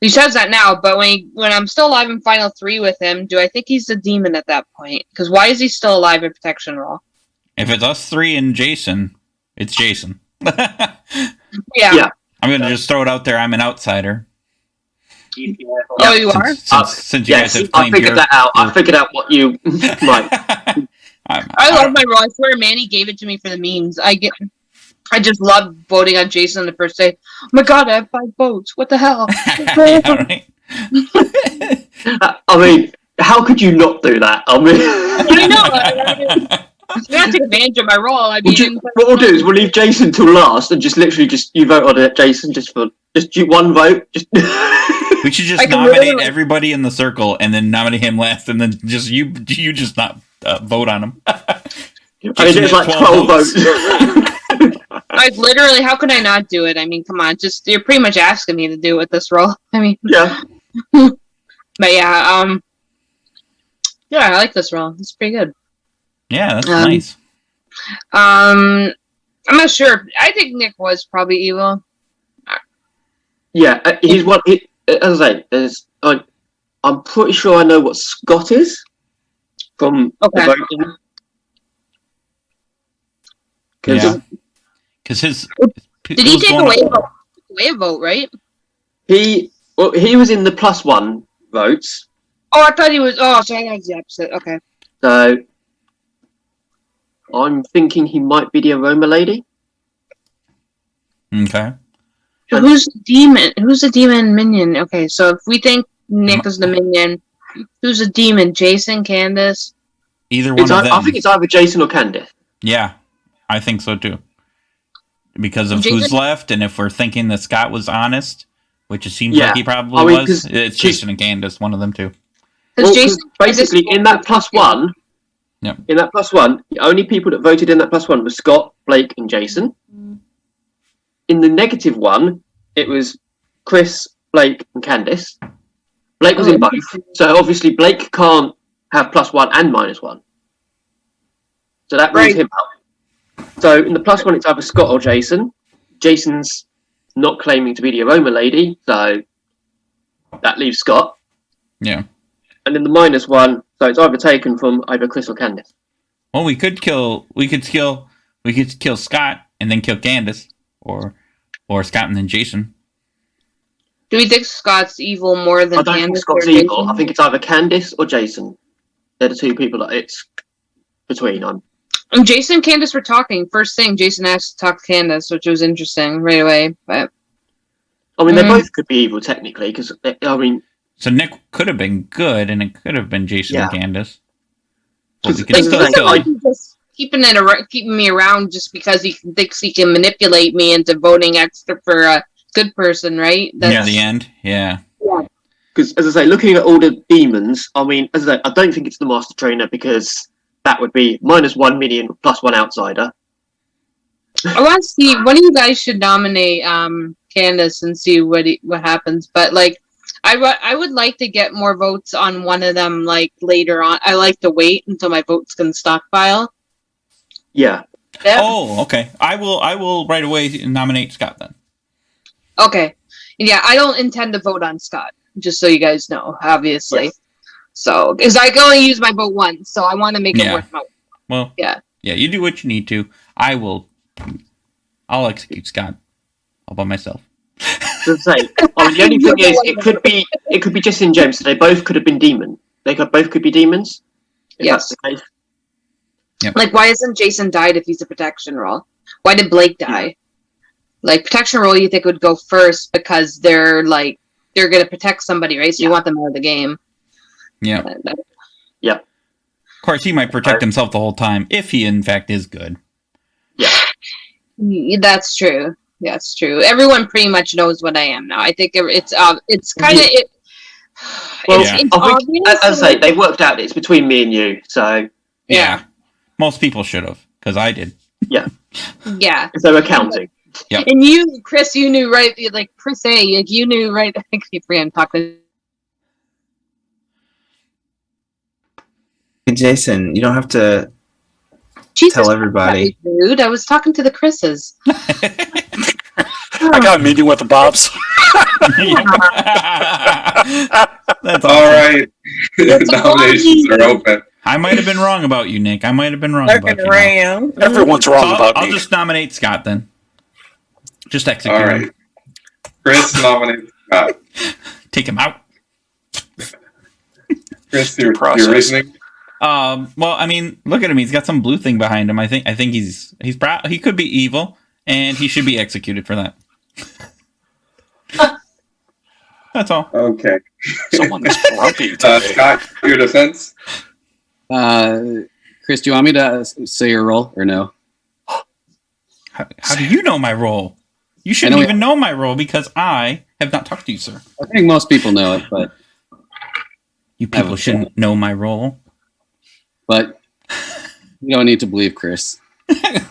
he says that now, but when I'm still alive in Final 3 with him, do I think he's the demon at that point? Because why is he still alive in protection role? If it's us three and Jason, it's Jason. Yeah. Yeah. I'm gonna just throw it out there. I'm an outsider. Oh, you are? Since you guys Yes, have I claimed figured that out. I figured out what you like. I love my role. I swear Manny gave it to me for the memes. I just love voting on Jason the first day. Oh my god, I have 5 votes. What the hell? Yeah, right. I mean, how could you not do that? I mean, I know. I'm gonna take advantage of my role. I mean, what we'll do is we'll leave Jason till last and just literally you vote on it, Jason, just you one vote. Just We should just I can nominate literally- everybody in the circle and then nominate him last, and then just you just not vote on him. I mean, it's like 12 votes. like literally, how could I not do it? I mean, come on, you're pretty much asking me to do it with this role. I mean, Yeah. but yeah, I like this role. It's pretty good. Yeah, that's nice. I'm not sure. I think Nick was probably evil. Yeah, he's one. As I say, I'm pretty sure I know what Scott is from Okay. the voting. Yeah, because Did he take away a vote, right? He was in the +1 votes, Oh, I thought he was. Oh, so I was the opposite. Okay. so I'm thinking he might be the aroma lady. Okay. So who's the demon? Who's the demon minion? Okay, so if we think Nick is the minion, who's the demon? Jason, Candace? Either one of them. I think it's either Jason or Candace. Yeah, I think so too. Because of Jason? who's left, and if we're thinking that Scott was honest, which it seems Yeah. like he probably I mean, was. 'cause- It's Jason and Candace, one of them too. Well, 'cause Jason basically, in that +1, Yep. in that +1, the only people that voted in that +1 was Scott, Blake, and Jason. In the negative one, it was Chris, Blake, and Candice. Blake was in both, so obviously Blake can't have +1 and -1. So that rules him out. So in the +1, it's either Scott or Jason. Jason's not claiming to be the aroma lady, so that leaves Scott. Yeah. And then the -1, so it's either taken from either Chris or Candice. Well, we could kill Scott and then kill Candace, or Scott and then Jason. Do we think Scott's evil more than I don't think Candace Scott's or evil. Jason? I think it's either Candice or Jason. They're the two people that it's between. And Jason and Candace were talking. First thing, Jason asked to talk to Candace, which was interesting right away. But I mean, they both could be evil technically, because I mean, So Nick could have been good, and it could have been Jason and Candace. But we could Like, still like, kill like- him. just keeping me around just because he thinks he can manipulate me into voting extra for a good person, right? Near the end, yeah. because as I say, looking at all the demons, I mean, as I say, I don't think it's the Master Trainer, because that would be -1 minion +1 outsider. I want to see. One of you guys should nominate Candace and see what happens. But like, I would like to get more votes on one of them. Like later on, I like to wait until my votes can stockpile. Yeah. Yeah. Oh, okay. I will right away nominate Scott then. Okay. Yeah, I don't intend to vote on Scott. Just so you guys know, obviously. Yes. So, because I can only use my vote once, so I want to make it worth my. Well, yeah. You do what you need to. I'll execute Scott all by myself. As I say, I mean, the only thing is, it could be Jesse and James. So they both could have been demon. Both could be demons. If Yes. that's the case. Yep. Like, why isn't Jason died if he's a protection role? Why did Blake die? Like, protection role, you think would go first because they're going to protect somebody, right? So you want them out of the game. Yeah. Yeah. Of course, he might protect himself the whole time if he, in fact, is good. That's true. That's true. Everyone pretty much knows what I am now. I think it's kind of it. Well, Yeah. I think, as I say, they worked out it's between me and you. So Yeah. Most people should have, because I did. yeah, yeah. so we're counting. Yep. And you, Chris, you knew right, like Chris A, like you knew right. I keep talking. Jason, you don't have to Jesus, tell everybody. that was rude. I was talking to the Chris's. I got a meeting with the Bobs. That's All right. Nominations are open. I might have been wrong about you, Nick. I might have been wrong about you. around. Everyone's So wrong about I'll me. just nominate Scott then. Just execute All him. right. Chris nominates Scott. Take him out. Chris, your process. reasoning? Well, I mean, look at him. He's got some blue thing behind him. I think he's proud. He could be evil, and he should be executed for that. That's all. Okay. Someone is grumpy today. Scott, your defense? Chris, do you want me to say your role or no? How do you know my role? You shouldn't even know my role because I have not talked to you, sir. I think most people know it, but You people shouldn't know my role. You don't need to believe Chris. I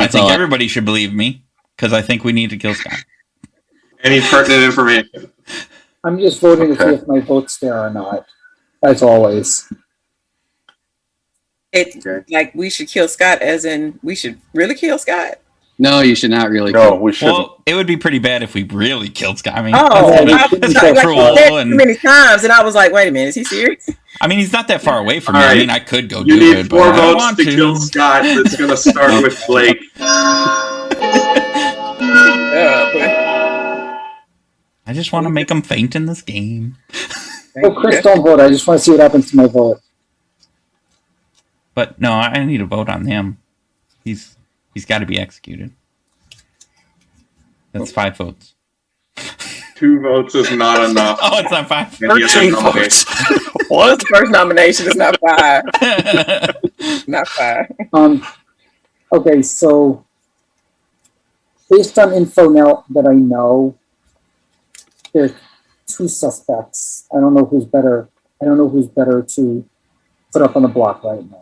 think everybody should believe me because I think we need to kill Scott. Any pertinent information? I'm just voting to see if my vote's there or not, as always. It's like we should kill Scott, as in we should really kill Scott. No, you should not really. No, we shouldn't. Well, it would be pretty bad if we really killed Scott. I mean, Oh, that's kind of cruel. too And many times, and I was like, "Wait a minute, is he serious?" I mean, he's not that far away from All me. I right. mean, I could go You do need it, but 4 I don't votes want to kill Scott. It's going to start with Blake. I just want to make him faint in this game. Oh, Chris, don't vote. I just want to see what happens to my vote. But no, I need to vote on him. He's got to be executed. That's 5 votes. 2 votes is not enough. Oh, it's not 5. 13 votes. What? The first nomination is not 5. Not 5. Okay, so based on info now that I know, there's two suspects. I don't know who's better. I don't know who's better to put up on the block right now.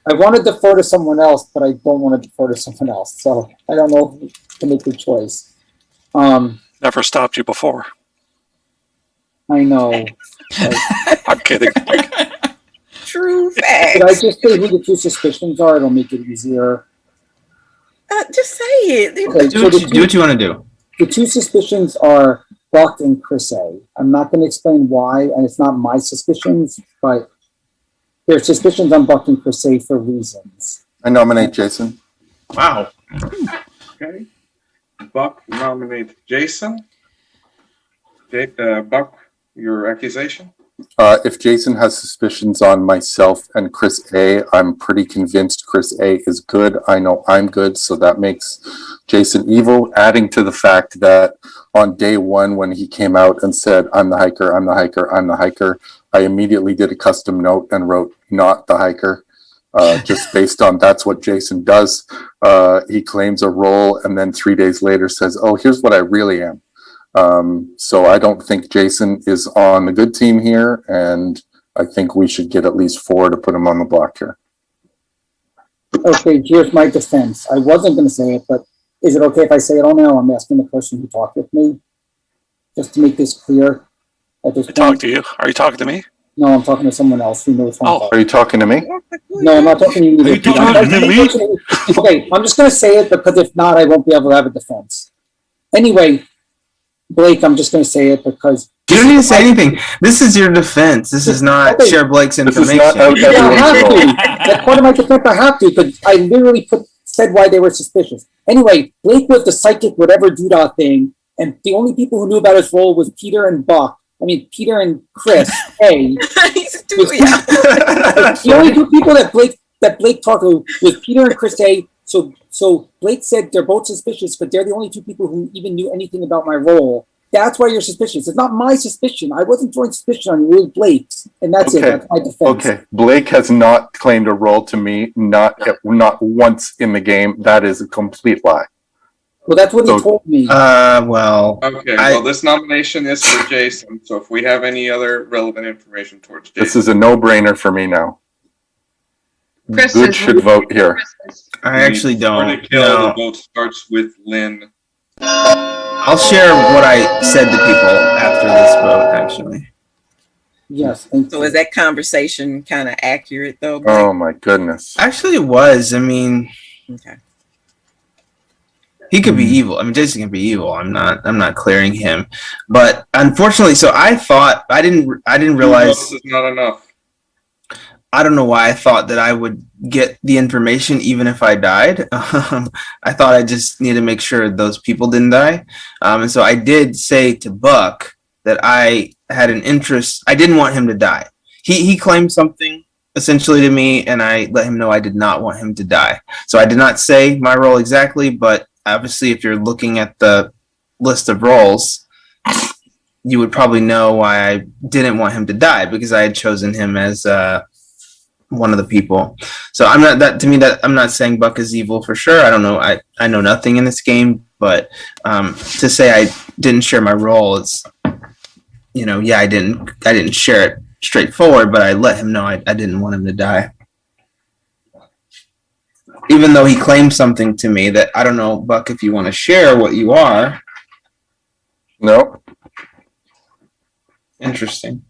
I want to defer to someone else, but I don't want to defer to someone else. So I don't know who to make the choice. Never stopped you before. I know. I'm kidding. True facts. Did I just say who the two suspicions are? It'll make it easier. Just say it. Okay, Do what you want to do. The two suspicions are Buck and Chris A. I'm not going to explain why, and it's not my suspicions, but there's suspicions on Buck and Chris A for reasons. I nominate Jason. Wow. Okay. Buck nominates Jason. Buck, your accusation? If Jason has suspicions on myself and Chris A, I'm pretty convinced Chris A is good. I know I'm good, so that makes Jason evil, adding to the fact that on day one when he came out and said, I'm the hiker, I'm the hiker, I'm the hiker, I immediately did a custom note and wrote, not the hiker, just based on that's what Jason does. He claims a role and then 3 days later says, oh, here's what I really am. So I don't think Jason is on the good team here, and I think we should get at least 4 to put him on the block here. Okay, here's my defense. I wasn't going to say it, but is it okay if I say it all now? I'm asking the person who talked with me, just to make this clear. At this I talked to you. Are you talking to me? No, I'm talking to someone else who knows. Are you talking to me? No, I'm not talking to you either. Are you talking to me? Okay, I'm just going to say it because if not, I won't be able to have a defense. Anyway, Blake, I'm just going to say it because You don't need to say anything. This is your defense. This is not Okay. share Blake's This is information. not out yeah, I have everyone's to. That's part of my defense. I have to because I literally said why they were suspicious. Anyway, Blake was the psychic whatever doodah thing, and the only people who knew about his role was Peter and Buck. I mean, Peter and Chris. Hey, the only two people that Blake talked to was Peter and Chris A. So Blake said they're both suspicious, but they're the only two people who even knew anything about my role. That's why you're suspicious. It's not my suspicion. I wasn't throwing suspicion on you. It was Blake's, and that's Okay. it. That's my defense. Okay, Blake has not claimed a role to me, not once in the game. That is a complete lie. Well, that's what So- he told me. Well, Okay, I- well, this nomination is for Jason, so if we have any other relevant information towards Jason. This is a no-brainer for me now. Chris Good is- should vote here. I actually For the don't. kill, No. the vote starts with Lynn. I'll share what I said to people after this vote, actually. Yes. Thank So you. is that conversation kind of accurate though? Blake? Oh my goodness. Actually, it was. I mean, Okay. he could be evil. I mean, Jason can be evil. I'm not clearing him. But unfortunately, so I thought I didn't realize. This is not enough. I don't know why I thought that I would get the information even if I died. I thought I just need to make sure those people didn't die. And so I did say to Buck that I had an interest. I didn't want him to die. He claimed something essentially to me, and I let him know I did not want him to die. So I did not say my role exactly, but obviously if you're looking at the list of roles, you would probably know why I didn't want him to die, because I had chosen him as one of the people. So I'm not saying Buck is evil for sure. I don't know. I know nothing in this game, but to say I didn't share my role, it's, yeah, I didn't share it straightforward, but I let him know I didn't want him to die. Even though he claimed something to me that, I don't know, Buck, if you want to share what you are. No. Interesting.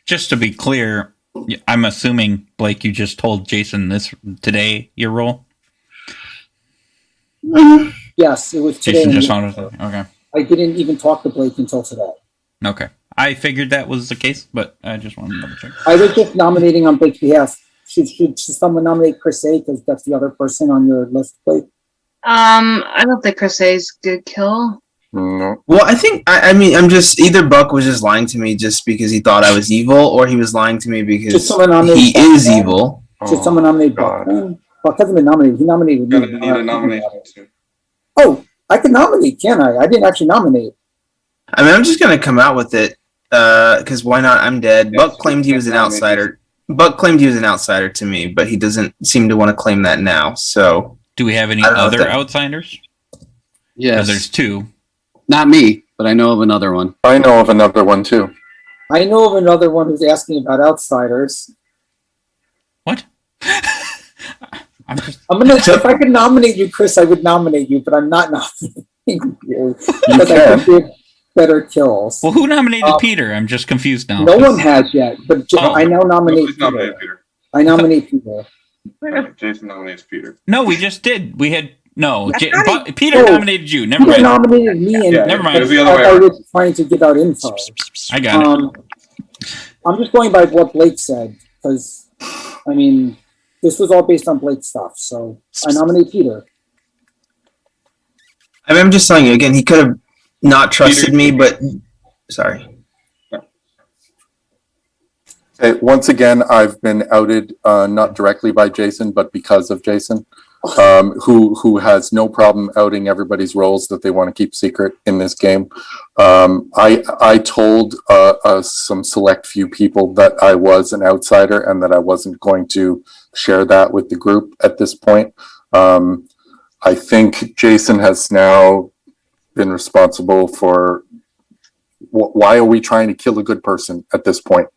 Just to be clear, I'm assuming, Blake, you just told Jason this today, your role? Yes, it was today. Jason just found it. Okay. I didn't even talk to Blake until today. Okay. I figured that was the case, but I just wanted to double check. I was just nominating on Blake's behalf. Should someone nominate Chris A, because that's the other person on your list, Blake? I don't think Chris A's good kill. No. Well, I think, I'm just, either Buck was just lying to me just because he thought I was evil, or he was lying to me Should because someone nominate he Buck is then? evil. Should someone nominate Buck? God. Buck hasn't been nominated. He nominated You're me. gonna need a nomination too. Oh, I can nominate, can't I? I didn't actually nominate. I'm just going to come out with it Because why not? I'm dead. Yes, Buck claimed he was an nominate outsider. Buck claimed he was an outsider to me, but he doesn't seem to want to claim that now. So, Do we have any I don't know if other that- outsiders? Yes. Because there's two. Not me, but I know of another one. I know of another one too. I know of another one who's asking about outsiders. What? I'm just. I'm gonna. If I could nominate you, Chris, I would nominate you, but I'm not nominating you because I can. think you have better kills. Well, who nominated Peter? I'm just confused now. No one has yet, but Oh. I now nominate Nobody's nominated Peter. Peter. I nominate Peter. Okay, Jason nominates Peter. No, we just did. We had no. That's not Peter Oh, nominated you. Never Peter mind. nominated me, and Yeah, never mind. It was the other way I around. was trying to give out info. I got it. I'm just going by what Blake said because, I mean, this was all based on Blake's stuff. So I nominate Peter. I mean, I'm just telling you again. He could have not trusted Peter- me, but sorry. Okay, once again, I've been outed, not directly by Jason, but because of Jason, who has no problem outing everybody's roles that they want to keep secret in this game. I told some select few people that I was an outsider and that I wasn't going to share that with the group at this point. I think Jason has now been responsible for why are we trying to kill a good person at this point?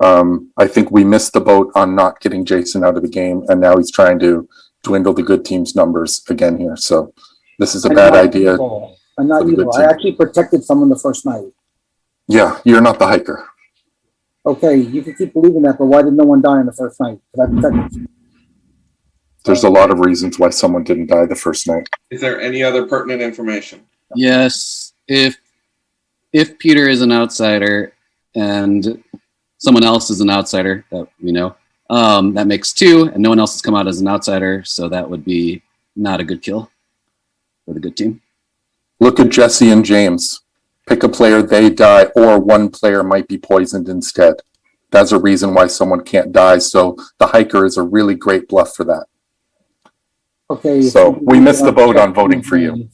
I think we missed the boat on not getting Jason out of the game, and now he's trying to dwindle the good team's numbers again here. So this is a I'm bad not idea. evil. I'm not for the good evil. I team. actually protected someone the first night. Yeah, you're not the hiker. Okay, you can keep believing that, but why did no one die on the first night? 'Cause I protected you. There's a lot of reasons why someone didn't die the first night. Is there any other pertinent information? Yes, if Peter is an outsider and someone else is an outsider that we know, that makes two, and no one else has come out as an outsider, so that would be not a good kill for the good team. Look at Jesse and James. Pick a player, they die, or one player might be poisoned instead. That's a reason why someone can't die. So the hiker is a really great bluff for that. Okay. So we missed the boat on voting for you.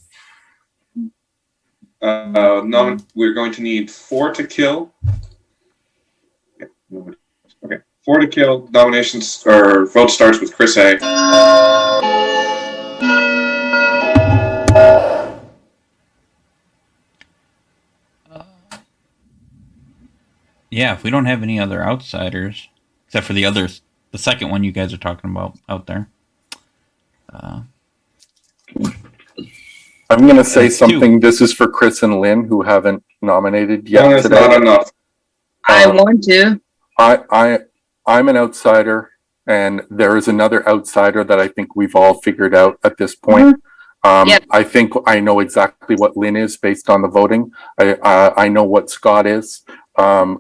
We're going to need 4 to kill. Okay, 4 to kill. Nominations or vote starts with Chris A. Yeah, if we don't have any other outsiders, except for the others, the second one you guys are talking about out there. I'm going to say That's two. something. This is for Chris and Lynn, who haven't nominated yet One is today. not enough. I want to. I'm an outsider, and there is another outsider that I think we've all figured out at this point. Yep. I think I know exactly what Lynn is based on the voting. I know what Scott is.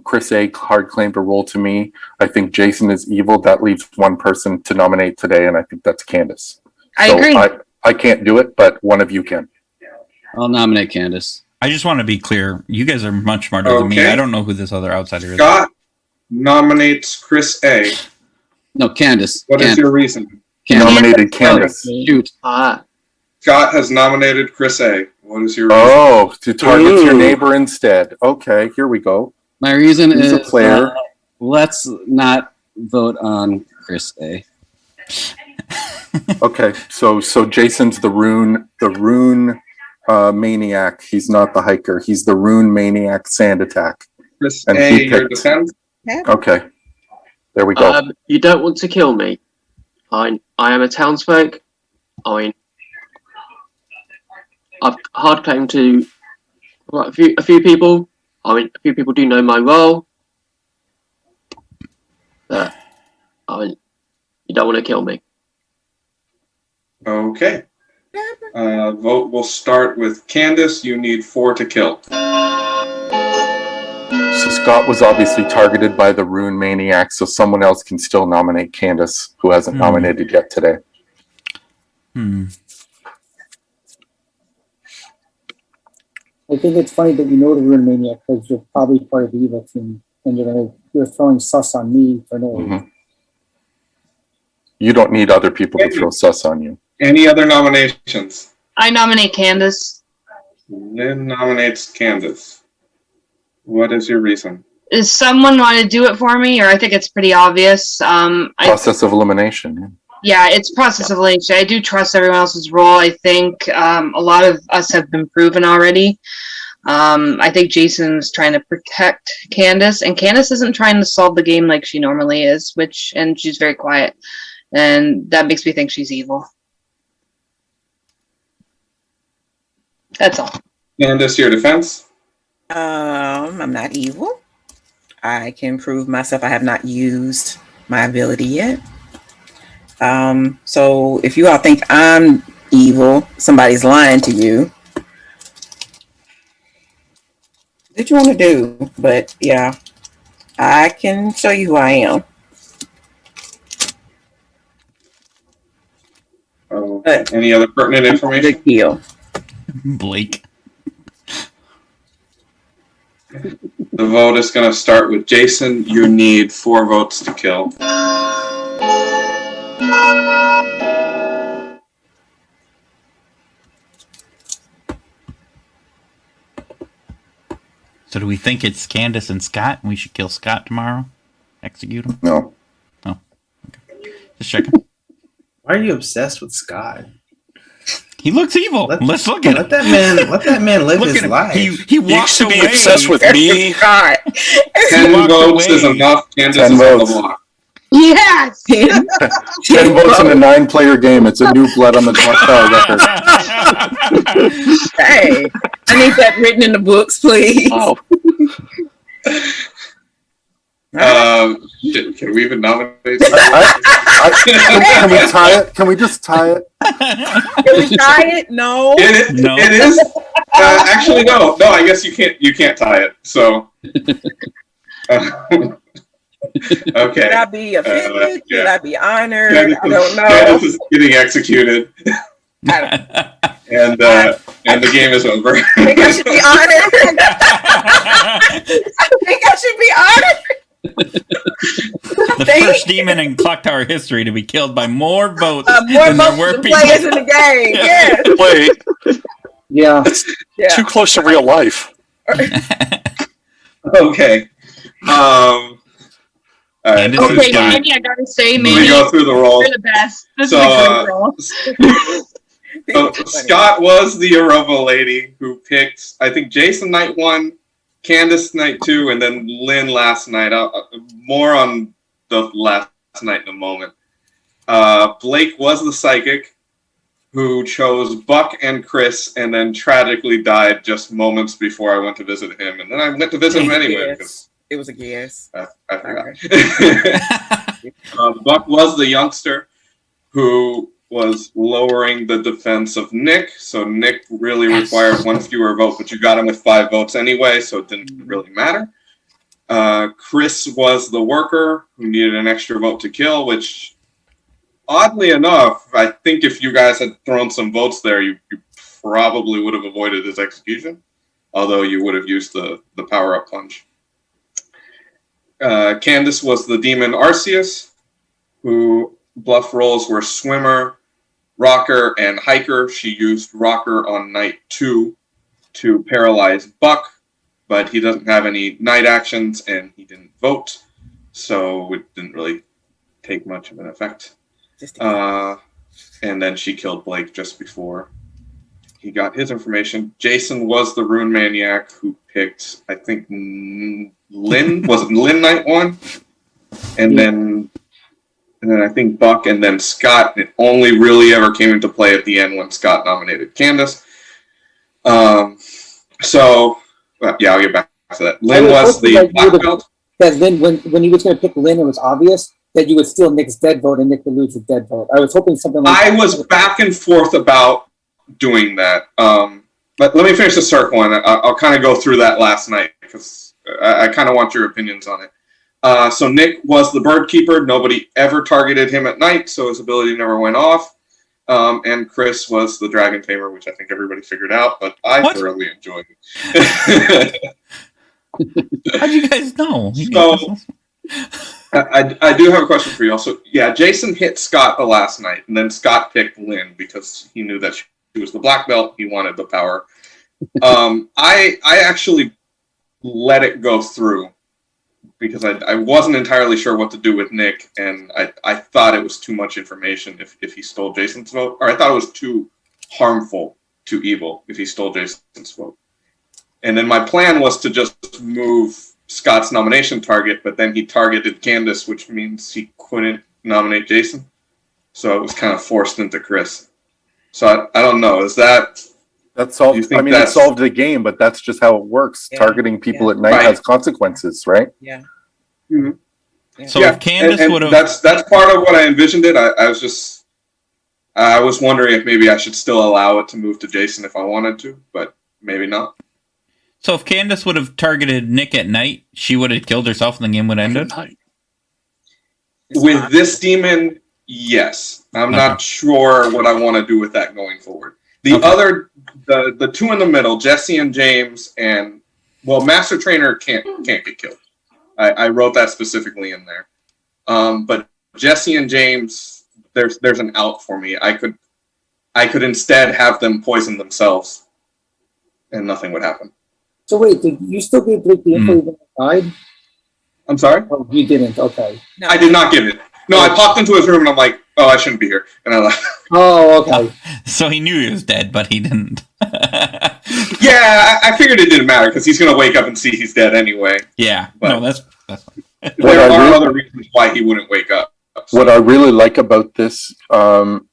Chris A. hard claimed a role to me. I think Jason is evil. That leaves one person to nominate today, and I think that's Candace. I agree. I can't do it, but one of you can. I'll nominate Candace. I just want to be clear. You guys are much smarter than me. Okay. I don't know who this other outsider is. Scott nominates Chris A. No, Candace. What is your reason? Candace. Nominated Candace. Shoot. Scott has nominated Chris A. What is your reason? Oh, to target your neighbor instead. Okay, here we go. My reason Who's is a player? let's not vote on Chris A. Okay, so Jason's the rune maniac. He's not the hiker. He's the rune maniac sand attack. Chris And A, he your picked- defense? Okay, there we go. You don't want to kill me. I am a townsfolk. I mean, I've hard claim to a few people. I mean, a few people do know my role. But I mean, you don't want to kill me. Okay. Vote will start with Candace. You need 4 to kill. So Scott was obviously targeted by the rune maniac, so someone else can still nominate Candace, who hasn't nominated yet today. I think it's funny that you know the Rune Maniac because you're probably part of the evil team, and you're throwing sus on me for no reason. Mhm. You don't need other people to throw sus on you. Any other nominations? I nominate Candace. Lynn nominates Candace. What is your reason? Does someone want to do it for me, or I think it's pretty obvious? Process of elimination. Yeah, it's process of elimination. I do trust everyone else's role. I think a lot of us have been proven already. I think Jason's trying to protect Candace, and Candace isn't trying to solve the game like she normally is, and she's very quiet, and that makes me think she's evil. That's all. Candace, your defense? I'm not evil. I can prove myself. I have not used my ability yet. So if you all think I'm evil, somebody's lying to you. What you want to do? But yeah, I can show you who I am. Any other pertinent information? Good deal. Blake. The vote is going to start with Jason. You need 4 votes to kill. So do we think it's Candace and Scott, and we should kill Scott tomorrow? Execute him? No. Oh. Okay. Just checking. Why are you obsessed with Scott? He looks evil. Let's look at Let it. that man live Look his at him. life. He You walked used to be away. obsessed with me. God. 10 walked votes is away. enough. Candace 10 is on the votes. block. Yes. 10 votes in a 9-player game. It's a new blood on the Clocktower record. Hey, I need that written in the books, please. Oh, Shit, can we even nominate? Can we tie it? Can we just tie it? Can we try it? No. No. It is. Actually, no. No, I guess you can't. You can't tie it. So. Okay. Should I be offended? Yeah. Should I be honored? Candace I don't know. Candace is getting executed, and the game is over. I think I should be honored. I think I should be honored. The first demon in Clocktower history to be killed by more votes More than there votes were than people. players in the game. Yes. wait, Yeah. Yeah. too close to real life. Okay. All right. Candace this is is Okay, fine. Mandy, I gotta say, Let Mandy, me go through the roles. you're the best. This So, is a great role. So Scott was the Arova lady who picked, I think, Jason night 1, Candace night 2, and then Lynn last night. More on the last night in a moment. Blake was the psychic who chose Buck and Chris, and then tragically died just moments before I went to visit him. And then I went to visit him anyway because It was a guess. I forgot. Buck was the youngster who was lowering the defense of Nick. So Nick really required 1 fewer vote, but you got him with 5 votes anyway, so it didn't really matter. Chris was the worker who needed an extra vote to kill, which, oddly enough, I think if you guys had thrown some votes there, you probably would have avoided his execution, although you would have used the power-up punch. Candace was the demon Arceus, who bluff rolls were swimmer, rocker, and hiker. She used rocker on night 2 to paralyze Buck, but he doesn't have any night actions and he didn't vote, so it didn't really take much of an effect. And then she killed Blake just before he got his information. Jason was the rune maniac who picked, I think, Lynn. Was it Lynn night 1? And then I think Buck, and then Scott. It only really ever came into play at the end when Scott nominated Candace. I'll get back to that. Lynn was the black belt. That Lynn, when he was going to pick Lynn, it was obvious that you would steal Nick's dead vote and Nick would lose his dead vote. I was hoping something like that. I was back and forth about doing that. But let me finish the circle, and I'll kind of go through that last night because I kind of want your opinions on it. So Nick was the bird keeper. Nobody ever targeted him at night, so his ability never went off. And Chris was the dragon tamer, which I think everybody figured out, but I thoroughly enjoyed it. How'd you guys know? So, I do have a question for you all. So, yeah, Jason hit Scott the last night, and then Scott picked Lynn because he knew that she was the black belt. He wanted the power. I actually let it go through because I wasn't entirely sure what to do with Nick, and I thought it was too much information if he stole Jason's vote, or I thought it was too harmful to Evil if he stole Jason's vote. And then my plan was to just move Scott's nomination target, but then he targeted Candace, which means he couldn't nominate Jason. So it was kind of forced into Chris. So I don't know. Is that... That solved, I mean, it solved the game, but that's just how it works. Yeah. Targeting people at night has consequences, right? Yeah. Mm-hmm. Yeah. So if Candace would have... That's part of what I envisioned it. I was wondering if maybe I should still allow it to move to Jason if I wanted to, but maybe not. So if Candace would have targeted Nick at night, she would have killed herself and the game would have ended? With this demon, yes. I'm not sure what I want to do with that going forward. The two in the middle, Jesse and James, and well, Master Trainer can't get killed. I wrote that specifically in there. But Jesse and James, there's an out for me. I could instead have them poison themselves, and nothing would happen. So wait, did you still give Blake the info even died? I'm sorry? Oh, you didn't. Okay. No. I did not give it. No, I popped into his room and I'm like, oh, I shouldn't be here, and I left. Oh, okay. So he knew he was dead, but he didn't. Yeah, I figured it didn't matter because he's gonna wake up and see he's dead anyway. Yeah, but no, that's fine. There are other reasons why he wouldn't wake up. So. What I really like about this,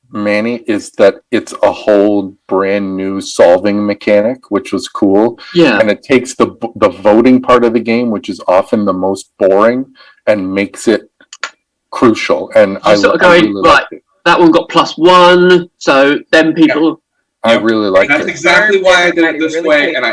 Manny, is that it's a whole brand new solving mechanic, which was cool. Yeah. And it takes the voting part of the game, which is often the most boring, and makes it crucial. And I really like that one got +1, so then people. I really like That's it. exactly why I did it this way, and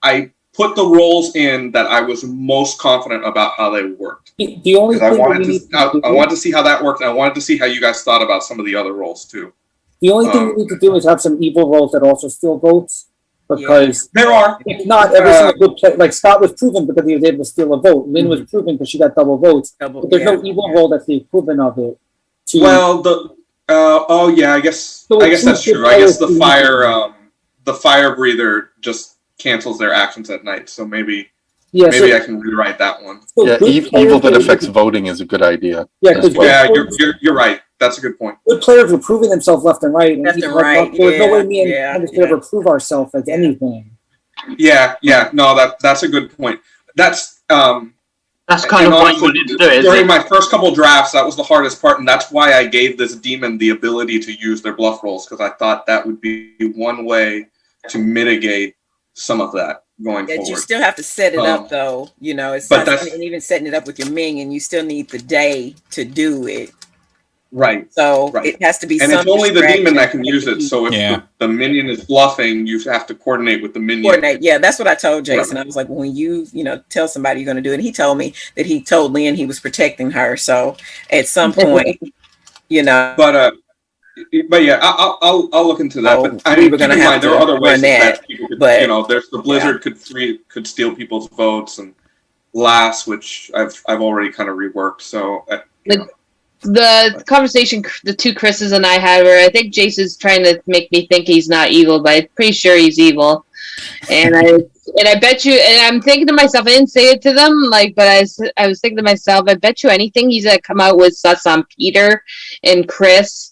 I put the roles in that I was most confident about how they worked. The only thing I wanted to see how that worked, and I wanted to see how you guys thought about some of the other roles too. The only thing we need to do is have some evil roles that also steal votes, because there are. If not, every single good play, like Scott was proven because he was able to steal a vote. Lynn was proven because she got double votes. But there's no evil role that's the equivalent of it. Well, I guess that's true. I guess the fire breather just cancels their actions at night. So maybe I can rewrite that one. Yeah, evil that affects voting is a good idea. Yeah, you're right. That's a good point. Good players were proving themselves left and right. Left and right. There was no way me and Candace could ever prove ourselves as anything. Yeah. No, that's a good point. That's kind of what you wanted to do. During my first couple drafts, that was the hardest part, and that's why I gave this demon the ability to use their bluff rolls, because I thought that would be one way to mitigate some of that going forward. You still have to set it up, though. You know, and even setting it up with your minion, you still need the day to do it. Right. So it has to be. And it's only the demon that can use it. So if the minion is bluffing, you have to coordinate with the minion. Yeah, that's what I told Jason. I was like, when you tell somebody you're going to do it, and he told me that he told Lynn he was protecting her. So at some point, But yeah, I'll look into that. But I mean, keep in mind, there are other ways that people could, there's the blizzard could steal people's votes, and last, which I've already kind of reworked. So the conversation the two Chris's and I had, where I think Jason's trying to make me think he's not evil, but I'm pretty sure he's evil. And I bet you, and I'm thinking to myself, I didn't say it to them, but I was thinking to myself, I bet you anything he's gonna come out with sus on Peter and Chris.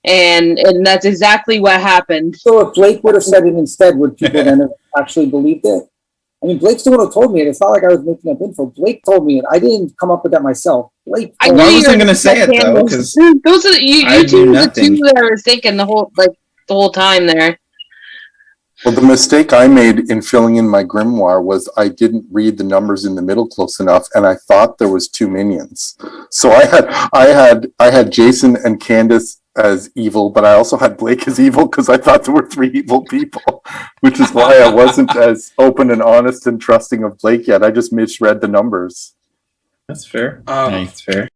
And that's exactly what happened. So if Blake would have said it instead, would people then have actually believed it? I mean, Blake's the one who told me it. It's not like I was making up info. Blake told me it. I didn't come up with that myself. Blake. I wasn't going to say it though, because those are you two were the two that I was thinking the whole time there. Well, the mistake I made in filling in my grimoire was I didn't read the numbers in the middle close enough, and I thought there was 2 minions. So I had Jason and Candace as evil, but I also had Blake as evil because I thought there were 3 evil people, which is why I wasn't as open and honest and trusting of Blake yet. I just misread the numbers. That's fair. That's fair.